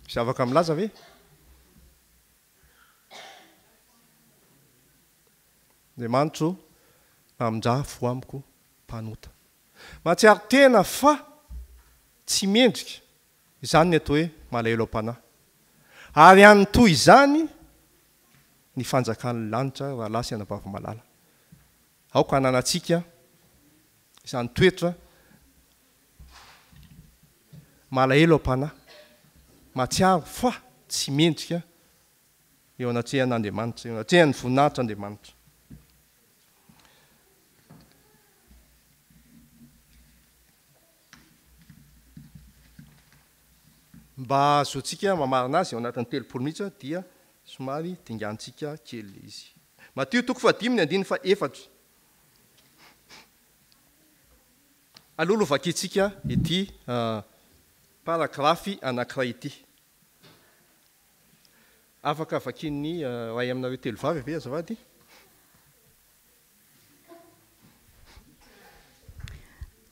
Zavaka milaza ve? Andriamanitra mamonjà fo amiko mpanota. Mahatsiaro tena fa tsy mendrika. Izany ny atao hoe malahelo am-panahy. Ary any toy izany ny fanjakan'ny lanitra raha lasy anabava malala. Aoka ananantsika izany toetra malahelo am-panahy. Mahatsiaro fa tsy mendrika eo anatrehan'Andriamanitra, eo anatrehan'ny voninahitran'Andriamanitra. Mba azoantsika mamarina azy ao anatin'ny 3 minitra dia somary dingantsika kely izy. Matio toko 5:4. Alolo vakintsika ity paragrafy anankiray ity. Afaka vakin'ny ray aminareo telo vavy ave azafady.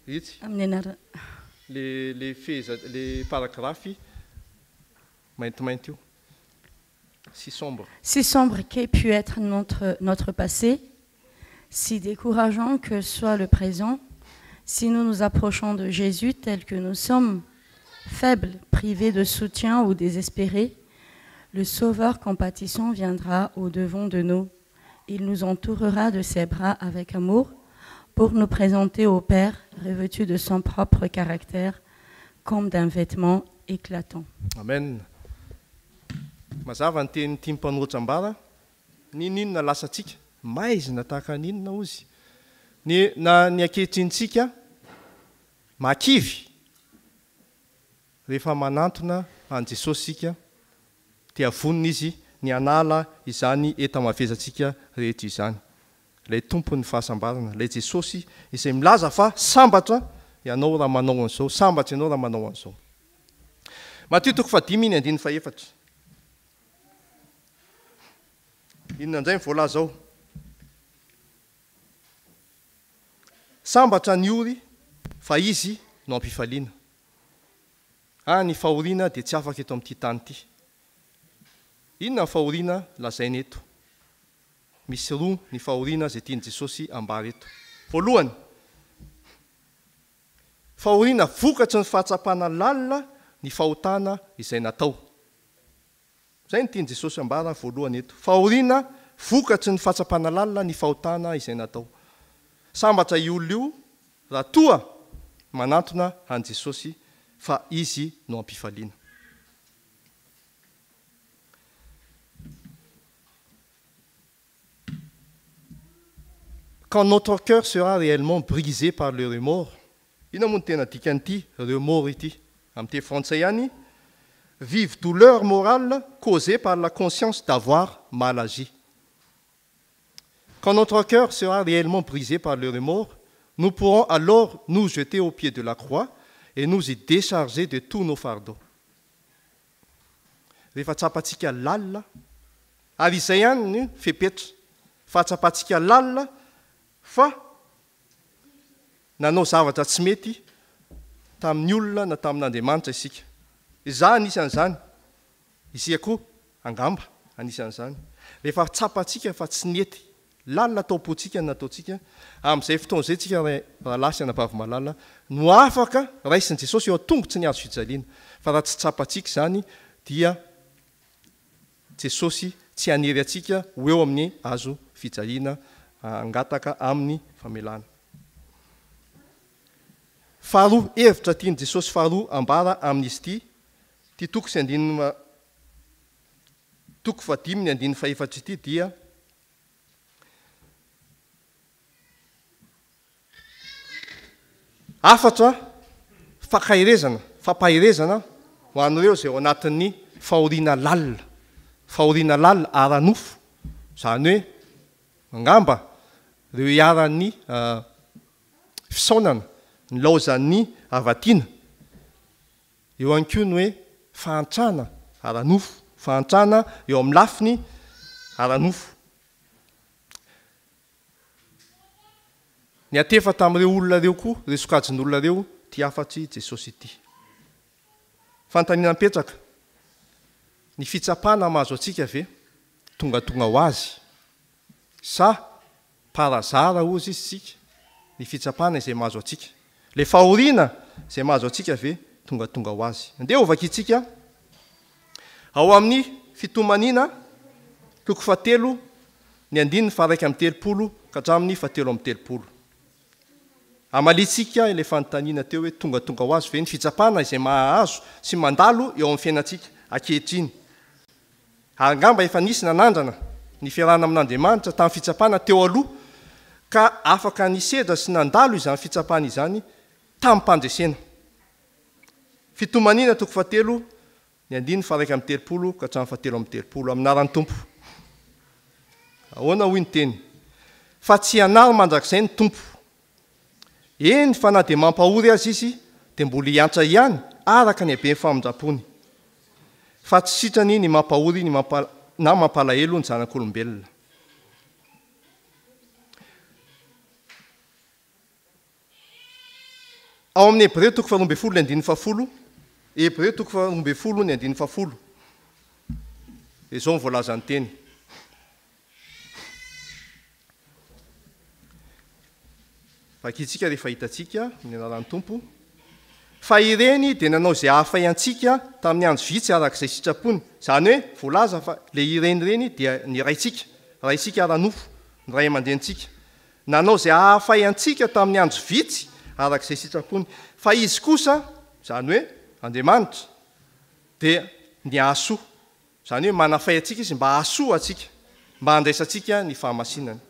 Itsy. Amin'ny anarana. Les paragraphes maintes, si sombre. Si sombre qu'ait pu être notre passé, si décourageant que soit le présent, si nous nous approchons de Jésus tel que nous sommes, faibles, privés de soutien ou désespérés, le Sauveur compatissant viendra au-devant de nous. Il nous entourera de ses bras avec amour pour nous présenter au Père revêtu de son propre caractère comme d'un vêtement éclatant. Amen. Mazava ny teny tia mpanoatra ambara, ninona lasatsika, maizina tahaka ninona ozy. Ny ankehitrintsika, makivy, rehefa manantona an Jesosy sika, dia vonina izy ny anala izany enta-mavezatsika rehetra izany. Ilay tompon'ny fahasambarana, ilay Jesosy izay milaza fa sambatra ianao raha manao an'izao, sambatra ianao raha manao an'izao. Matio toko 5:4. Inona indray ny voalaza ao? Sambatra ny ory fa izy no ampifaliana. Ny fahoriana dia tsy afaka eto amin'ity tany ity. Inona ny fahoriana lazaina eto? Misy roa ny fahoriana izay tiany Jesosy ambara eto. Voalohany, fahoriana vokatry ny fahatsapana lalina ny fahotana izay natao. Zay ny tiany Jesosy ambara voalohany eto. Fahoriana vokatry ny fahatsapana lalina ny fahotana izay natao. Sambatra io olona io raha toa manantona an Jesosy fa izy no ampifaliana. Quand notre cœur sera réellement brisé par le remords, ina moa ny tena dikan'ity remords ity amin'ny teny frantsay ihany, vive douleur morale causée par la conscience d'avoir mal agi. Quand notre cœur sera réellement brisé par le remords, nous pourrons alors nous jeter au pied de la croix et nous y décharger de tous nos fardeaux. rehefa tsapatsika lalina ary izay ihany ny fepetra fa tsapatsika lalina fa nanao zavatra tsy mety tamin'ny olona na tamin'Andriamanitra isika. Za anisan'izany, isika koa angamba anisan'izany. Rehefa tsapatsika fa tsy nety lalina taopotsika nataotsika amin'izay fotoana izay tsika rahalasy anabavy malala no afaka raisin' Jesosy eo an-tongotsy ny azo fijaliana. Fa raha tsy tsapatsika izany dia Jesosy tsy hanery atsika ho eo amin'ny azo fijaliana angataka amin'ny famelana. Faharoa hevitra tiany Jesosy faharoa ambara amin'izy ity toko sy andinina toko 5 ny andininy 4 ity dia afatra fampahirezana ho an'ireo izay ao anatin'ny fahoriana lalina ara-nofo, izany hoe angamba ireo hiaran'ny fisaonana ny laozan'ny avatiana, eo ihany koa ny hoe fahantrana ara-nofo, fahantrana eo amin'ny lafiny ara-nofo. Ny atefa tamin'ireo olona ireo koa, ireo sokajin'olona ireo, ty afatry Jesosy ity. Fanontaniana mipetraka, ny fitsapana mahazo atsika ve tonga ho azy sa parazara ozy izy tsika ny fitsapana izay mahazo atsika, le fahoriana izay mahazo atsika ve tonga ho azy. Andeha ovakitsika ao amin'ny fitomanina toko 7 ny andininy 1:30 ka hatramin'ny 7:30. Amalitsika ilay fanontaniana teo hoe tonga ho azy ve ny fitsapana izay mahazo sy mandalo eo amin'ny fiainantsika ankehitriny. Angamba efa nisy nanandrana ny fiarahana amin'Andriamanitra tamin'ny fitsapana teo aloha ka afaka nisedra sy nandalo izany fitsapana izany tamin'ny mpandresena. Fitomanina toko 7 ny andininy 1:30 ka hatramin'ny 7:30 aminaran'ny Tompo. Ahoana hoy ny teny? Fa tsy hanary mandrakizay ny Tompo. Eny fa na dia mampahory azy izy dia mbola hiantra ihany araka ny haben'ny famonjam-pony. Fa tsy sitrany ny mampahory na mampalahelo ny zanak'olombelona. Ao amin'ny Hébreu toko 12 ny andininy 10, Hébreu toko 12 ny andininy 10. Izao ny voalaza ny teny. Vakitsika rehefa hitatsika ny anaran'ny Tompo. Fa ireny dia nanao izay hafay antsika tamin'ny andro vitsy arak'izay sitrapony. Izany hoe voalaza fa le ireny dia ny raitsika ara-nofo, ny ray aman-drenitsika. Nanao izay hafay antsika tamin'ny andro vitsy arak'izay sitrapony. Fa izy kosa, izany hoe Andriamanitra, dia ny hahasoa. Izany hoe manafay atsika izy mba hahasoa atsika, mba handraisantsika ny fahamasinany.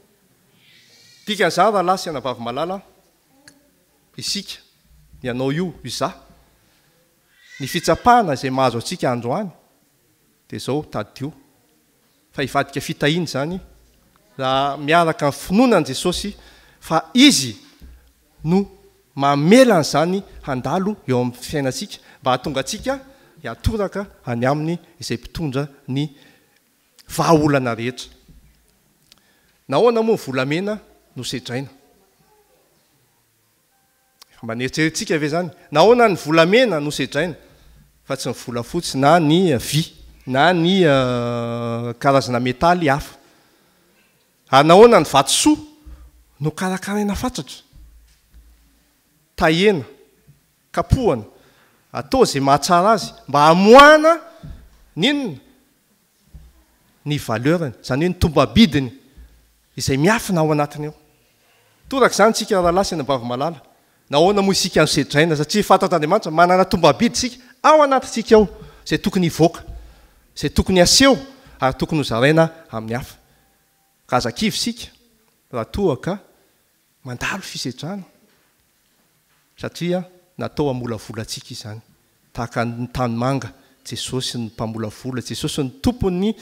Dikan'izany raha lasy anabavy malala, isika ianao io iza ny fitsapana izay mahazo atsika androany dia izao tadio fa hivadika fitahiana izany raha miaraka amin'ny finoanan'i Jesosy fa izy no mamelana izany handalo eo amin'ny fiainantsika mba hahatonga atsika hiatoraka any aminy izay mpitondra ny vahaolana rehetra. Nahoana moa ny volamena no sedraina? Maneritreretintsika ve zany? Nahoana ny volamena no sedraina fa tsy ny volafotsy na ny vy na ny karazana metaly hafa? Ary nahoana ny vatosoa no karakaraina fatratra, tahena, kapohana, atao izay mahatsara azy mba hamoana n'inona? Ny valeurany, izany hoe ny tombabidiny izay miafina ao anatiny ao. Toraka izany tsika raha lasy anabavy malala. Nahoana moa isika sedraina satria fantatr'Andriamanitra manana tombabidy sika ao anatintsika ao izay tokony hivoaka, izay tokony aseho ary tokony ho zaraina amin'ny hafa. Ka azakivy sika raha toa ka mandalo fisedrana satria natao hamolavolantsika izany. Tahaka ny tanimanga, Jesosy ny mpamolavola, Jesosy ny tompony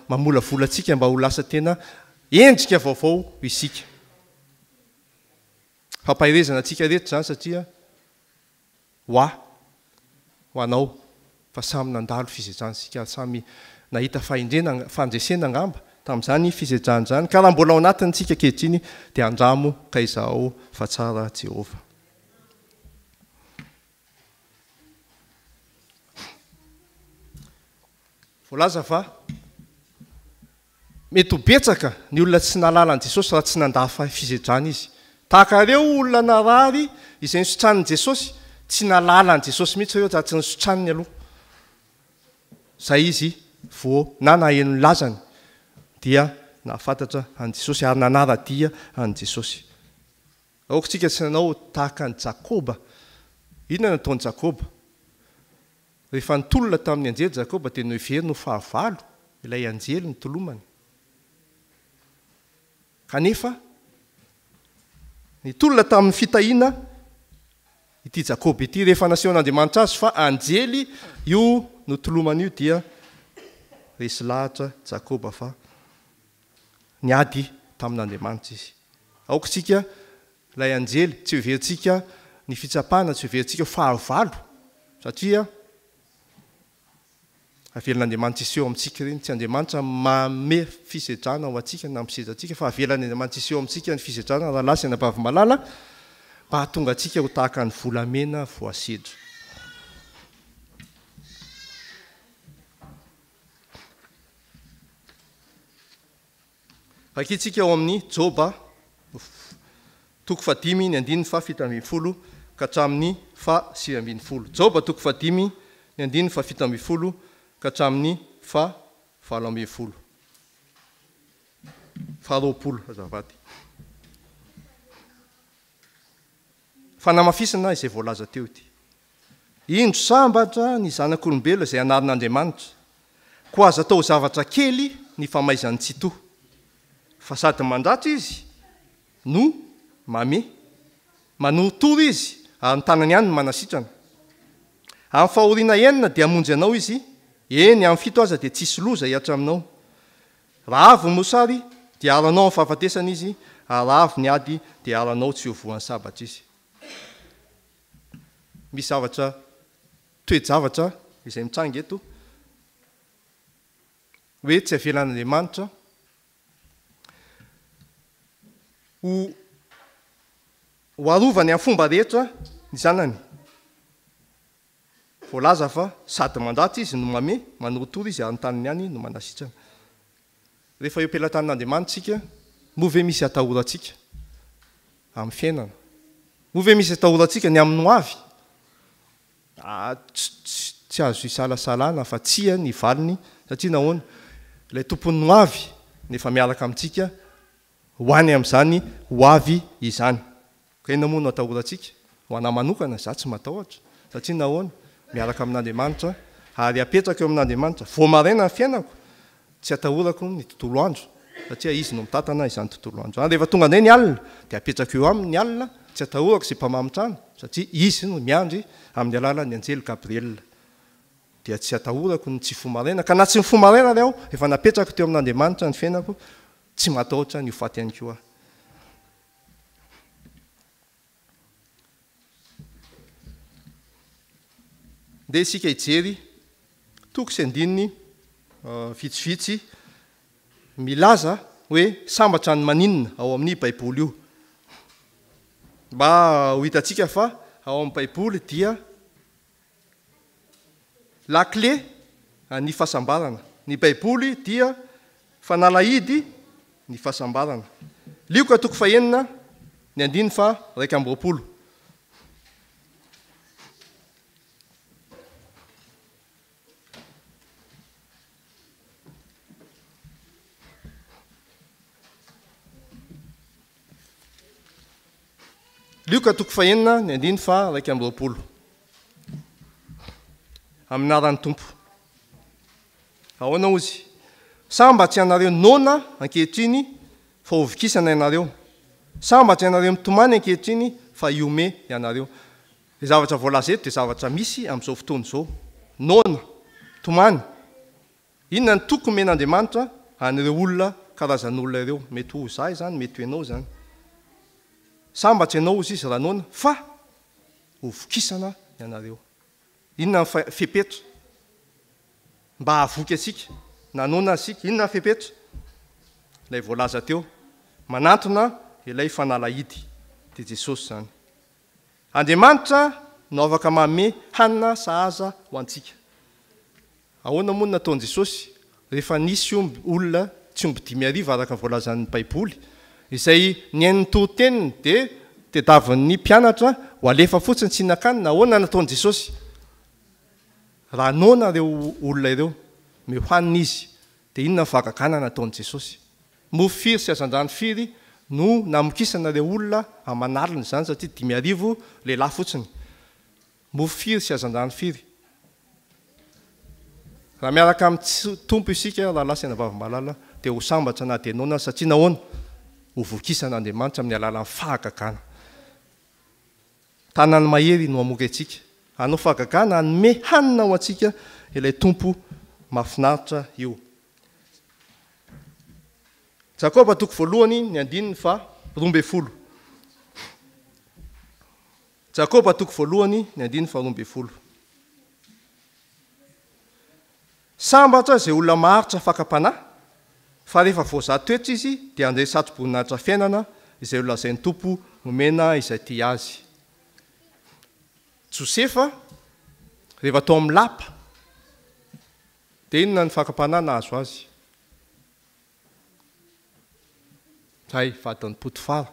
mamolavolatsika mba ho lasa tena endrika vaovao isika. Fampahirezana antsika rehetra izany satria ho anao fa samy nandalo fizetransika samy nahita fandresena angamba tamin'izany fizejana zany ka raha mbola ao anatintsika kehitriny dia andramo ka izao fa tsara Jehova. Voalaza fa mety ho betsaka ny olona tsy nalala an Jesosy raha tsy nandafa fizedrana izy. Tahaka ireo olona narary izay nisotranin' Jesosy tsy nalala an Jesosy mihitsy ireo tsy nisotraniny aloha. Zay izy vo naheno ny lazany dia nahafantatra an Jesosy ary nanara-dia an Jesosy. Aokantsika tsy nanao tahaka ny Jakoba. Inona nataony Jakoba? Rehefa nitolona tamin'ny anjely Jakoba dia noheveriny ho fahavalo ilay anjely nitolomany. Kanefa nitolona tamin'ny fitahiana ity Jakoba ity rehefa nasehon'Andriamanitra azy fa anjely io notolomany io dia resy lahatra Jakoba fa niady tamin'Andriamanitra izy. Aokantsika ilay anjely tsy hoveritsika ny fitsapana, tsy hoveritsika fahavalo satria avelan'Andriamanitra iseho amintsika ireny, tsy Andriamanitra mame fisedrana ao antsika na misedratsika fa avelan'Andriamanitra iseho amintsika ny fisedrana raha lasy anabavy malala mba hahatonga antsika ho tahaka ny volamena voasedra. Rakitsika ao amin'ny Joba 5:7-10 ka hatramin'ny 9:20. Joba 5:7-10 ka hatramin'ny 9:20. azavady. Fanamafisana izay voalaza teo ity. Indro sambatra ny zanak'olombelona izay anarin'Andriamanitra, koa aza atao zavatra kely ny famaizany tsy toa. Fa sady mandratra izy no mame, manotory izy ary ny tanany ihany no manasitrana. Amin'ny fahoriana enina dia hamonjy anao izy, eny amin'ny 7 aza dia tsisy loza hiatra aminao. Raha avy mosary dia aranao amin'ny fahafatesana izy, ary raha avy ny ady dia aranao tsy hovoan'ny sabatra izy. Misy zavatra, toe-javatra izay mitsanga eto hoe tsy avelan'Andriamanitra ho arovany amin'ny fomba rehetra ny zanany. Voalaza fa sady mandratra izy no mame, manotory izy ary ny tanany ihany no manasitrana. Rehefa eo am-pelantan'Andriamanitra move misy atahorantsika amin'ny fiainana. Move misy atahorantsika ny amin'ny hoavy. Tsy azo isalasalana fa tsia ny valiny satria nahoana ilay tompony hoavy nefa miaraka amintsika ho any amin'izany hoavy izany. Ka ina moa no atahorantsika ho ana manokana za tsy matahotra satria nahoana miaraka amin'Andriamanitra ary apetraka eo amin'Andriamanitra. Vao maraina ny fiainako tsy atahorako ny tontolo andro satria izy no mitantana izany tontolo andro. Ary rehefa tonga indray ny alina dia apetraka eo aminy ny alina, tsy atahorako izay mpamamitrana satria izy no miandry amin'ny alalan'ny anjely Gabriel. Dia tsy atahorako ny tsy fomaraina, ka na tsy ny fomaraina ary aho efa napetraka teo amin'Andriamanitra ny fiainako, tsy matahotra ny ho faty ihany koa. Ndeha isika hijery toko sy andininy vitsivitsy milaza hoe sambatra ny maninona ao amin'ny Baiboly io. Mba ho hitantsika fa ao amin'ny Baiboly dia lakle ny fahasambarana. Ny Baiboly dia fanalahidy ny fahasambarana. Lioka toko 9 ny andiny fa 120. Lioka toko 9 ny andiny fa 120. Amin'ny anaran'ny Tompo. Ahoana ozy? Sambatsy ianareo nona ankehitriny fa hovikisana ianareo. Sambatsy ianareo mitomany ankehitriny fa iome ianareo. Ny zavatra voalaza eto dia zavatra misy amin'izao fotoana izao. Nona, tomany. Inona ny toko men'Andriamanitra an'ireo olona karazan'olona ireo? Mety ho zay zany, mety ho ianao zany. Sambatsy ianao ozy izy raha nona fa hovikisana ianareo. Inona ny fepetra? mba havoky atsika nanona asika inona fepetra ilay voalaza teo manantona ilay fanalahidy de Jesosy zany Andriamanitra no afaka manome hanina sahaza ho antsika ahoana moa nataon'i Jesosy rehefa nisy olona tsy omby 5,000 araka voalazan'ny Baiboly izay niain'ny tohiteniny de tediavin'ny mpianatra ho alefa fotsiny tsy nakanina ahoana nataon'i Jesosy raha nona reo olona ireo mehohanina izy de inona vakakana nataon'i Jesosy mofiry sy azandrany firy no namokisana reo olona amanaliny zany satria 5,000 lehilahy fotsiny mofiry sy azandrany firy raha miaraka amin'ny tompo isika raha lasy anavavy-malala de ho sambatra na de nona satria nahoana ho vokisan'Andriamanitra amin'ny alalan'ny fahagagana tanany mahery no amoky atsika anao fahagagana anome hanina ho atsika ilay tompo mafinaritra io Jakoba toko voalohany ny andininy fa 12 Jakoba toko voalohany ny andininy fa 12 Sambatra zay olona maharitra fakapanahy fa rehefa voazaha toetra izy dia andray satroboninahitra fiainana izay lazain'ny tompo nomena izay ty azy Josefa rehefa tao amin'ny lapa dia inona ny fakapanahy nahazo azy hay vadin'ny Potifara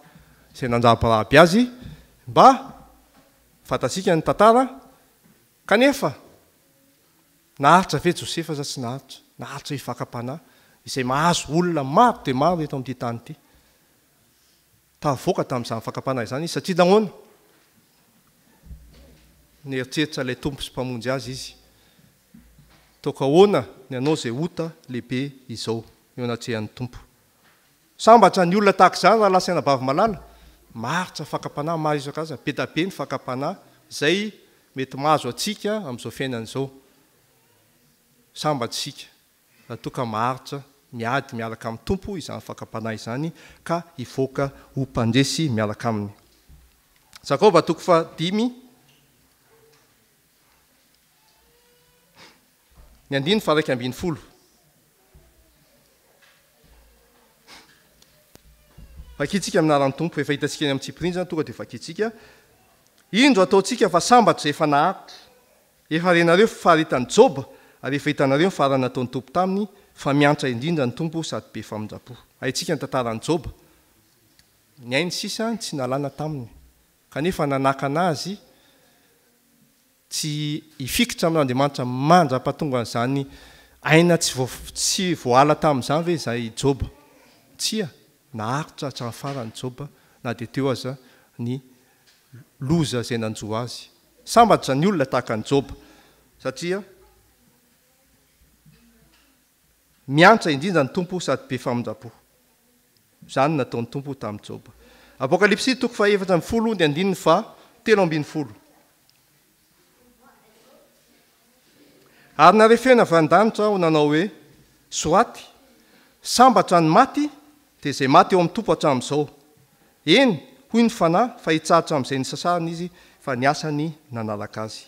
izay nandrabaraby azy mba fantatsika ny tantara kanefa naharitra ve Josefa sa tsy naharitra ifakapanahy izay mahazo olona maro dia maro eto amin'ity tany ity tavoaka tamin'izany fakapanahy izany izy satria nahoana nieritreritra ilay tompo sy mpamonjy azy izy toka ahoana ny anao izay ota lehibe izao eo anatrehan'ny tompo sambatra ny olona tahaka izany raha lasa anavavy-malala maharitra fakapanahy maro isan-karazany be da be ny fakapanahy izay mety mahazo atsika amin'izao fiainana izao sambatra isika raha toa ka maharitra miady miaraka amin'ny tompo izany fakapanahy izany ka hivoaka ho mpandresy miaraka aminy Jakoba toko fa 5 ny andiny fa 1:10 fakitsika aminaran'ny tompo efa hitantsika eny amin'ny tsipirinjana tonga dia fakitsika indro ataontsika fa sambatra izay efa naharitra efa renareo faharitany Joba ary efa hitanareo ny farany nataon'ny tompo taminy fa miantra indrindra ny tompo sady be famonjam-po haitsika ny tantaran'ny Joba ny ainy sisa tsy nalana taminy kanefa nanakana azy tsy hifikitra amin'Andriamanitra mandra-pahatonga an'izany aina tsy voala tamin'izany ve izay Joba tsia naharitra hatramin'ny farany Joba na dia teo aza ny loza izay nanjo azy sambatra ny olona tahaka ny Joba satria miantra indrindra ny tompo sady be famonjam-po izany nataon'ny tompo tamin'ny Joba Apokalipsy toko fa 4:10 ny andininy fa 7:10 ary narefena van-danitra ho nanao hoe soaty sambatra ny maty dia izay maty eo amin'ny tompo hatramin'izao eny hoy ny fanahy fa hitsaritra amin'izay ny sasarany izy fa ny asany nanaraka azy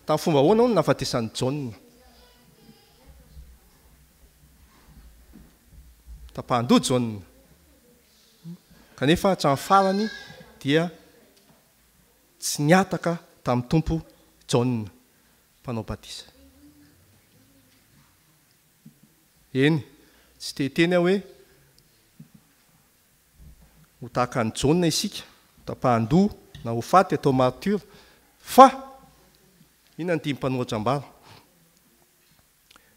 tamin'ny fomba ahoana hono nahafatesan'ny Jaona tapahandoha Jaona kanefa hatramin'ny farany dia tsy niataka tamin'ny tompo Jaona mpanao batisa eny tsy tehteny aho hoe ho tahaka ny Jaona isika tapahandoha na ho faty atao martyr fa inona ny tia mpanohatra ambara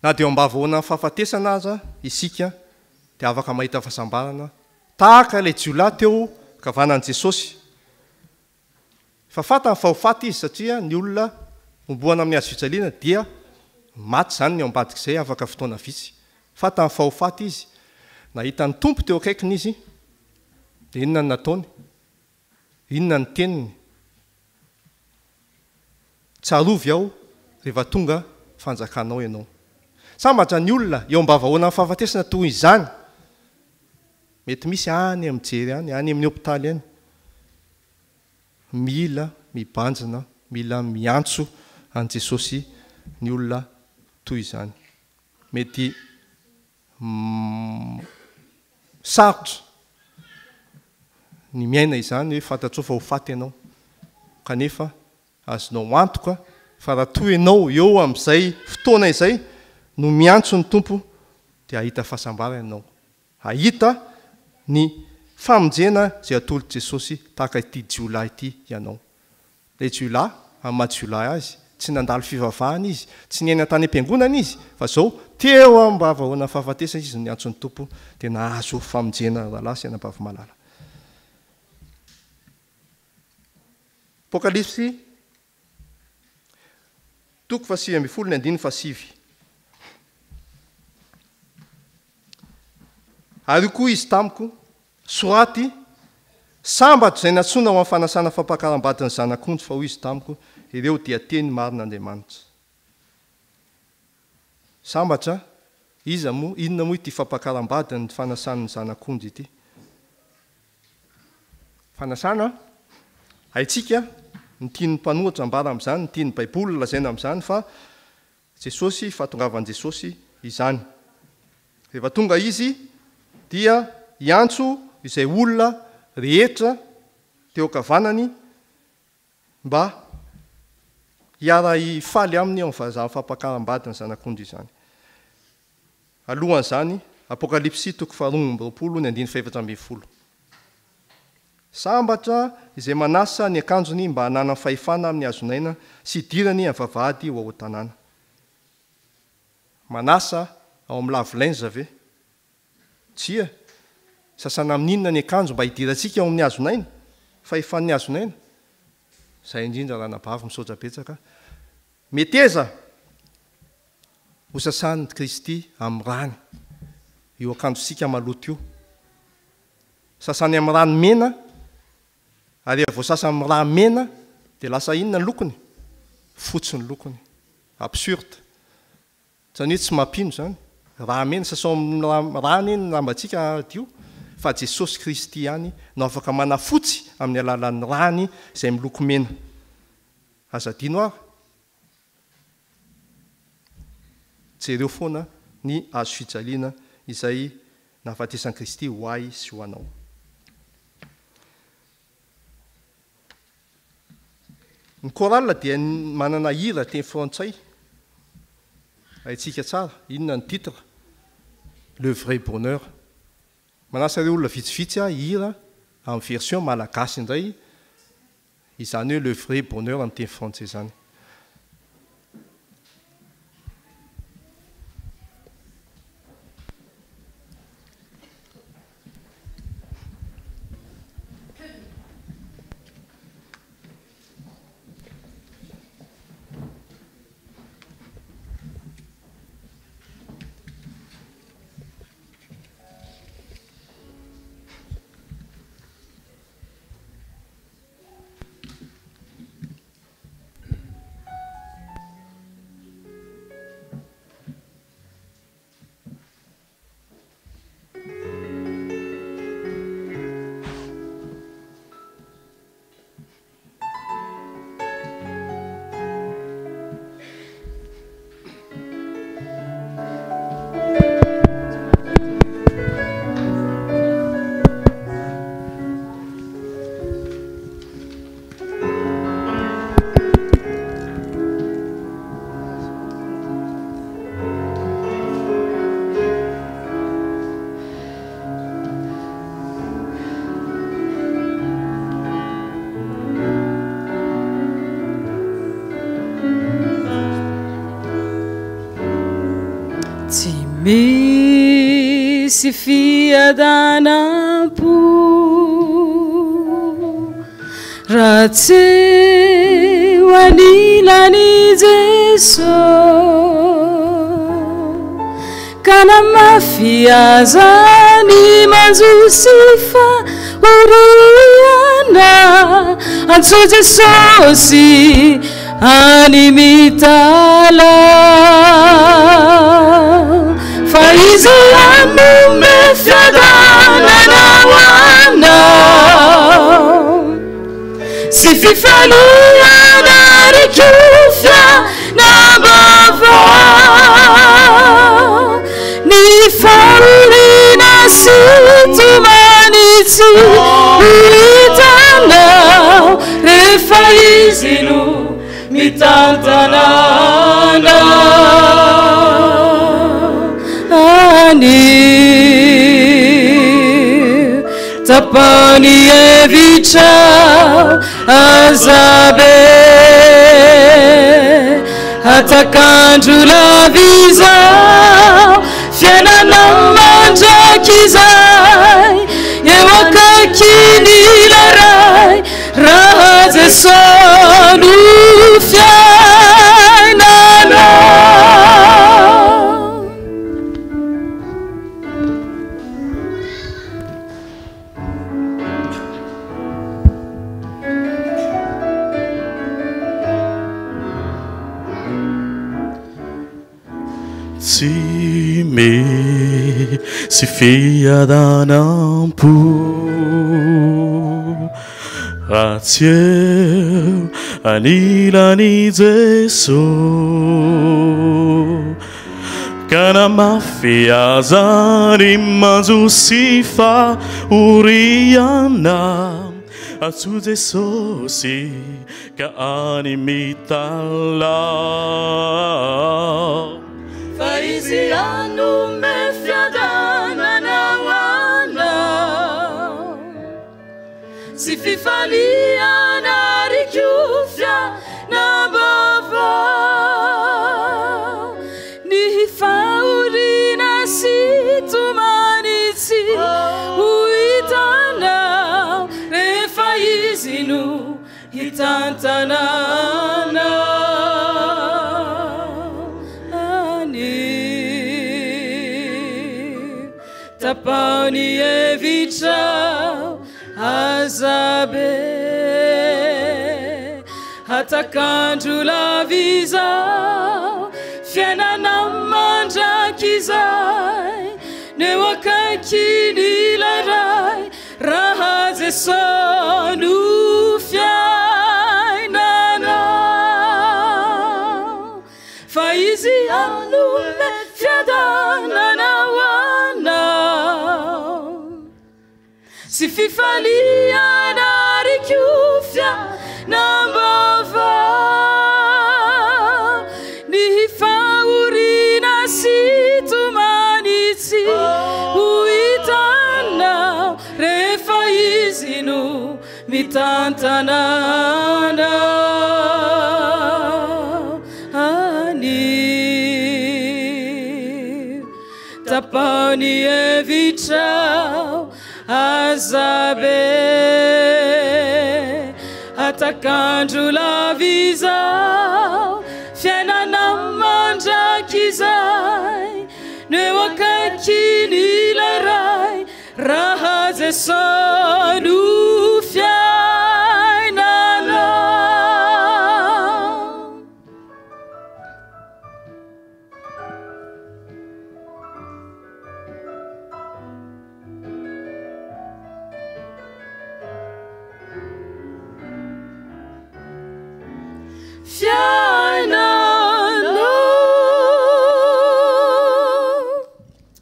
na dia ambavahoana ny fahafatesana aza isika dia afaka mahita fahasambarana tahaka ilay jiolahy teo kavanan'i Jesosy fa fatany fa ho faty izy satria ny olona omboana amin'ny hazo fijaliana dia maty zany ny ao ambadik'izay afaka fotoana vitsy fatany fa ho faty izy nahita ny tompo teo akaikiny izy dia inona ny nataony inona ny teniny tsarovy aho rehefa tonga fanjakanao ianao sambatra ny olona eo ambavahoana amin'ny fahafatesana toy izany mety misy any amin'ny jery any amin'ny hôpitaly any mila mibanjina mila miantso an' Jesosy ny olona toy izany mety sarotra ny miaina izany hoe fantatsoa fa ho faty ianao kanefa azonao antoka fa raha toy ianao eo amin'izay fotoana izay no miantso ny tompo dia ahita fahasambarana ianao, ahita ny famonjena zay atolotr'i Jesosy tahaka ity jiolahy ity ianao. Ilay jiolahy amin'ny maha-jiolahy azy tsy nandalo fivavahana izy, tsy niaina tany am-piangonana izy, fa zao teo mba vahoana fahafatesana izy ny antsony tompo dia nahazo famonjena rahalahy sy anam-bavamalala. Apokalipsy toko 8:1-9. Ary koa izy tamiko soaty sambatro izay natsona ho amin'ny fanasana fampakaram-bady ny zanak'ondry fa hoy izy tamiko ireo dia teny marin'Andriamanitra. Sambatra inona moa ity fampakaram-bady ny fanasana ny zanak'ondry ity? Fanasana haitsika ny tian'ny mpanohitra ambara amin'izany, ny tian'ny Baiboly lazaina amin'izany fa Jesosy, fahatongavan'i Jesosy izany. Rehefa tonga izy dia iantso izay olona rehetra teo kavanany mba hiara hifaly aminy ao amin'ny fampakaram-bady ny zanak'ondry izany. Alohan'izany Apokalipsy toko 2:20-20. Sambatra izay manasa ny akanjony mba hanana fahefana amin'ny hazonaina sy dirany amin'ny vavahady ho ao tanàna. Manasa ao amin'ny lavilainza ve? Tsia, sasana amin'inona ny akanjo mba hidirantsika ao amin'ny hazonaina, fahefan'ny hazonaina. Izay indrindra ranabavy misaotra betsaka. Meteza ho sasan'ny Kristy amin'ny rany io akanjosika maloto io. Sasany amin'ny rano mena, ary rehefa voasasa amin'ny rano mena dia lasa inona ny lokony? Fotsy ny lokony. Absurde. Zany hoe tsy mampino zany. Raha mena sasao amin'ny rano eny lambantsika dio, fa Jesosy Kristy ihany no afaka manafotsy amin'ny alalan'ny rany izay miloko mena. Azadino ary jereo foana ny azo fijaliana izay nahafatesan'i Kristy ho ahy sy ho anao. Ny chorale dia manana hira teny frantsay. Haitsika tsara, inona ny titre? Le vrai bonheur. Manasa ireo olona vitsivitsy hira amin'ny version malagasy indray, izany hoe le vrai bonheur amin'ny teny frantsay zany. Misy fiadanam-po raha tsy ho anilany Jesosy ka namafy azany manjosy fahoriana antso Jesosy any mitala fa izy anome fiadanana ho anao sy fifaliana ry kofia nambava fifalina situmanitsy hitanao rehefa izy no mitantanana anio tapany evitra azabe atakandro lavizao fiainana mandraky izay eo akaikiny laray raha Jesosy no fiainana tsy me sy fiadanam-po ratsy eo anilany Jesosy ka namafy azany manjosy fahoriana atso Jesosy ka any mitalao fa izy anome fiadanana hoanao sy fifaliana rikiofia nambavao ny fahoriana sy tomanitsy ho hitanao rehefa izy no hitantanana tapany evitra azabe atakandro lavizao fiainana mandraky izay neo akaikiny laray raha Jesosy no fiainana fa izy anome fiadanana sy fifaliana rikiofia nambavao ny fahoriana sy tomanitsy ho hitanao rehefa izy no mitantanana anio tapany evitrao azabe atakandro lavizao fiainana mandraky izay neo akaikiny laray raha Jesosy no fiainana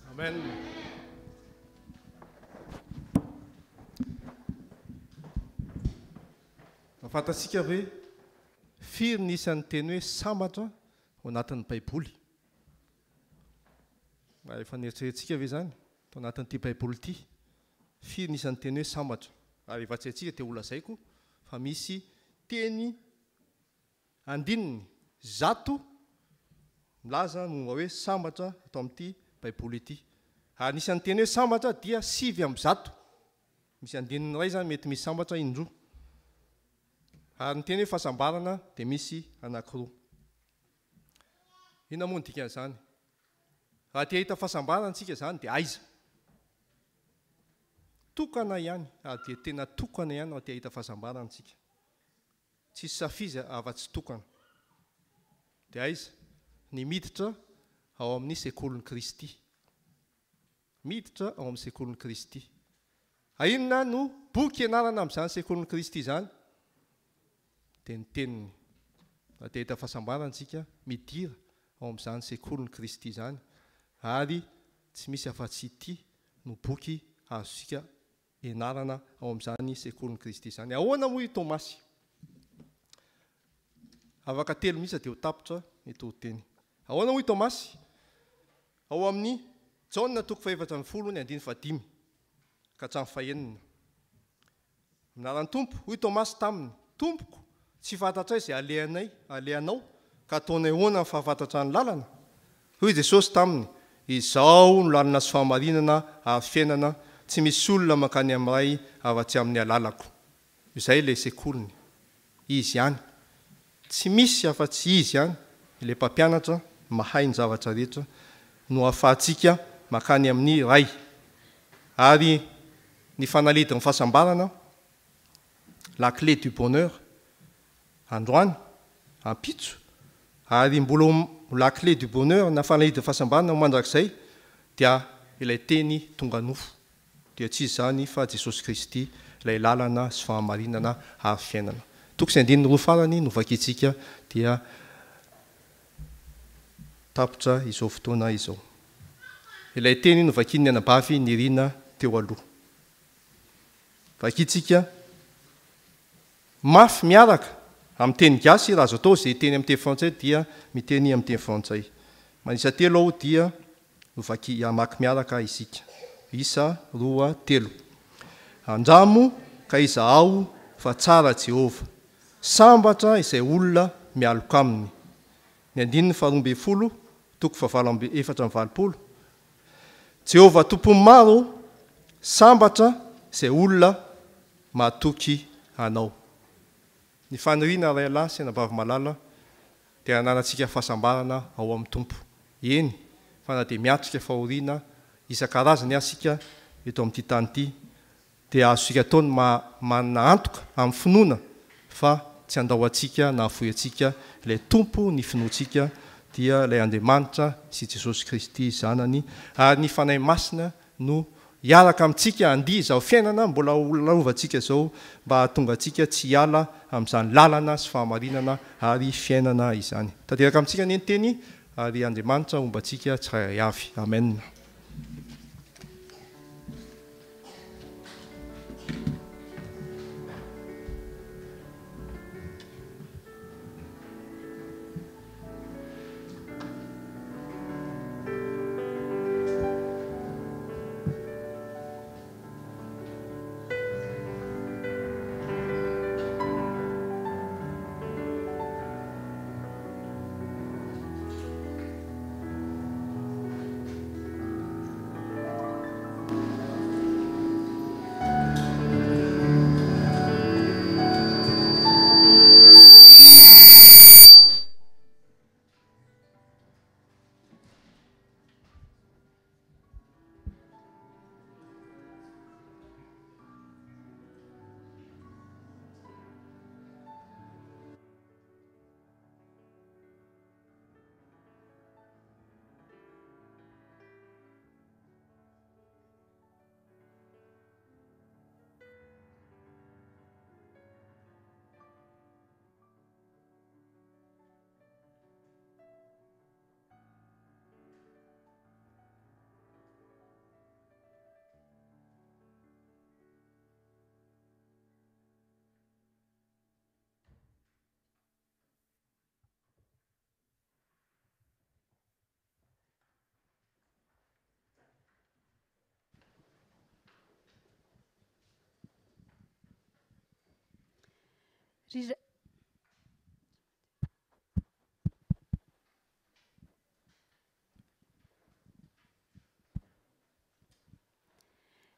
Amen. Fantatsika hoe firy nisan'ny teny hoe sambatra ao anatin'ny baiboly. Efa nieritreretintsika ve zany tao anatin'ity baiboly ity firy nisan'ny teny hoe sambatra. Ary efa tsy haintsika te olazaiko fa misy teny andininy 100 milaza momba hoe sambatra atao amin'ity baiboly ity. Ary nisan'ny teny hoe sambatra dia 9/100. Misy andininy iray zany mety misy sambatra indroa. Ary ny teny hoe fahasambarana dia misy anankiroa. Ina moa ny dikan'izany? Raha te hahita fahasambarana antsika zany dia aiza? Tokana ihany, ary dia tena tokana ihany raha te hahita fahasambarana antsika. Tsisy safiza afa-tsy tokana. Dia aiza? Ny miditra ao amin'ny sekolin'i Kristy. Miditra ao amin'ny sekolin'i Kristy. Inona no boky ianarana amin'izany sekolin'i Kristy zany? Dia ny teniny. Raha te hahita fahasambarana antsika midira ao amin'izany sekolin'i Kristy zany. Ary tsy misy afa-tsy ity no boky azosika enarana ao amin'izany sekolon'ny Kristy izany. Ahoana moa i Tomasy? Afaka telo mihitsy dia ho tapotra ito teny. Ahoana moa i Tomasy? Ao amin'ny Jaona 4:1-5 ka hatramin'ny 9. Minaran'ny Tompo, hoy Tomasy taminy, Tompoko, tsy fantatray izay aleanao ka ataonay ahoana ny fahafantatra ny lalana? Hoy Jesosy taminy, izao no lalana sy fahamarinana ary fiainana, tsy misy olona mankany amin'ray afa-tsy amin'ny alalako. Izay ilay sekolony, izy ihany. Tsy misy afa-tsy izy ihany, ilay mpampianatra mahay ny zavatra rehetra, no ahafahantsika mankany amin'ny ray. Ary ny fanalidin'ny fahasambarana, la clé du bonheur, androany, ampitso, ary mbola la clé du bonheur na fanalidin'ny fahasambarana mandrakizay, dia ilay teny tonga nofo. Dia tsy izany fa Jesosy Kristy, ilay lalana sy fahamarinana ary fiainana. Toko 5 farany no vakitsika dia tapotra izao fotoana izao. Ilay teny no vakiny ny anabavy nirina teo aloha. Vakitsika mafy miaraka amin'ny teny gasy, raha azo atao izay teny amin'ny teny frantsay dia miteny amin'ny teny frantsay. Manisa telo aho dia amaky miaraka isika. Isa 2:3. Andramo ka izaho fa tsara Jehova, sambatra izay olona mialoko aminy. Ny 2:12, toko 4:40. Jehova tompony maro, sambatra izay olona matoky anao. Ny faniriana ray lahy sy anabavy malala dia ananantsika fahasambarana ao amin'ny Tompo. Eny, fa na dia miatrika fahoriana isan-karazany asika eto amin'ity tany ity, dia azosika ataony manana antoka amin'ny finoana fa tsy andao antsika na afoy antsika ilay Tompo ny finoantsika dia ilay Andriamanitra sy Jesosy Kristy zanany, ary ny fanahy masina no hiaraka amintsika andia izao fiainana mbola olalaovantsika izao, mba hahatonga antsika tsy hiala amin'izany lalana sy fahamarinana ary fiainana izany. Tanteraka amintsika ny teny ary Andriamanitra ombantsika tsirairay avy. Amen.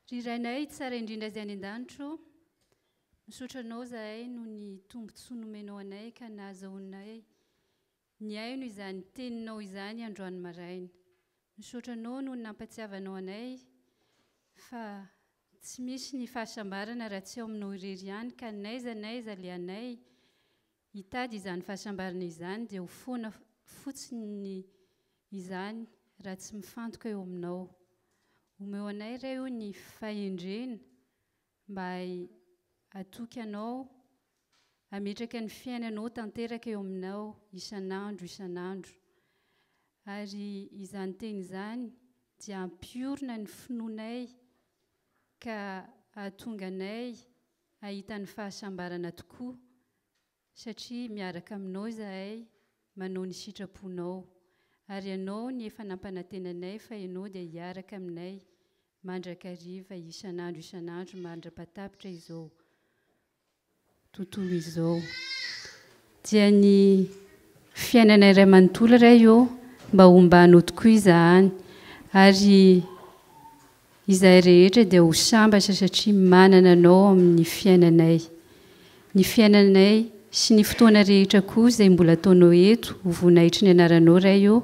Rirainay tsara indrindra izay any an-danitro, misotranao zahay no ny tombontsoa nomenao anay ka nahazoanay ny aino izany teninao izany androany maraina. Misotranao no nampatsiavanao anay fa tsy misy ny fahasambarana raha tsy ao aminao irery ihany, ka naiza le anay hitady izany fahasambarana izany dia ho foana fotsiny izany raha tsy mifantoka eo aminao. Omeo anay ray io ny fahendrena mba atoky anao, ametraka ny fiainanao tanteraka eo aminao isan'andro. Ary izany teny izany dia ampiorina ny finoanay ka ahatonga anay ahita ny fahasambarana tokoa satria miaraka aminao zahay manao ny sitraponao ary ianao ny efa nampanantenanay fa ianao dia hiaraka aminay mandrakariva isan'andro mandra-patapitra izao tontolo izao dia ny fiainana iray manontolo iray eo mba hombanao tokoa izany ary izay rehetra dia ho sambatra satria manana anao amin'ny fiainanay ny fiainanay sy ny fotoana rehetra koa izay mbola ataonao eto ho voninahitry ny anaranao iray eo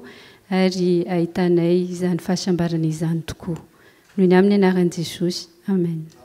ary ahitanay izany fahasambarana izany tokoa noho ny amin'ny anaran'i Jesosy amen.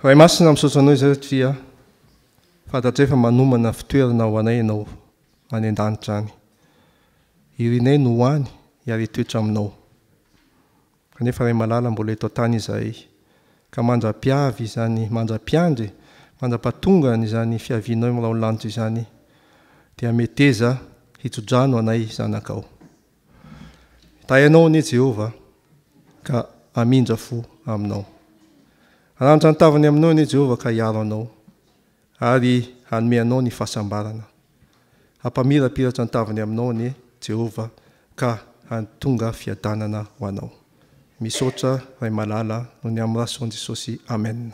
Ray masina misaotra anao izay satria fantatray fa manomana fitoerana ho anay ianao any an-danitra any. Irinay no hoany hiary toetra aminao. Kanefa ray malala mbola eto tany izahay ka mandra-piavy izany mandra-piandry mandra-patongany izany fiavianao raha ho lanitra izany dia meteza hitsodrano anay zanakao. Tainao ni Jehova ka amindra fo aminao. Aranitra ny tavany aminao ni Jehova ka hiaro anao ary hanome anao ny fahasambarana. Hampamirapiratra ny tavany aminao ni Jehova ka hantonga fiadanana ho anao. Misaotra Ray Malala noho ny amin'ny rason Jesosy. Amen.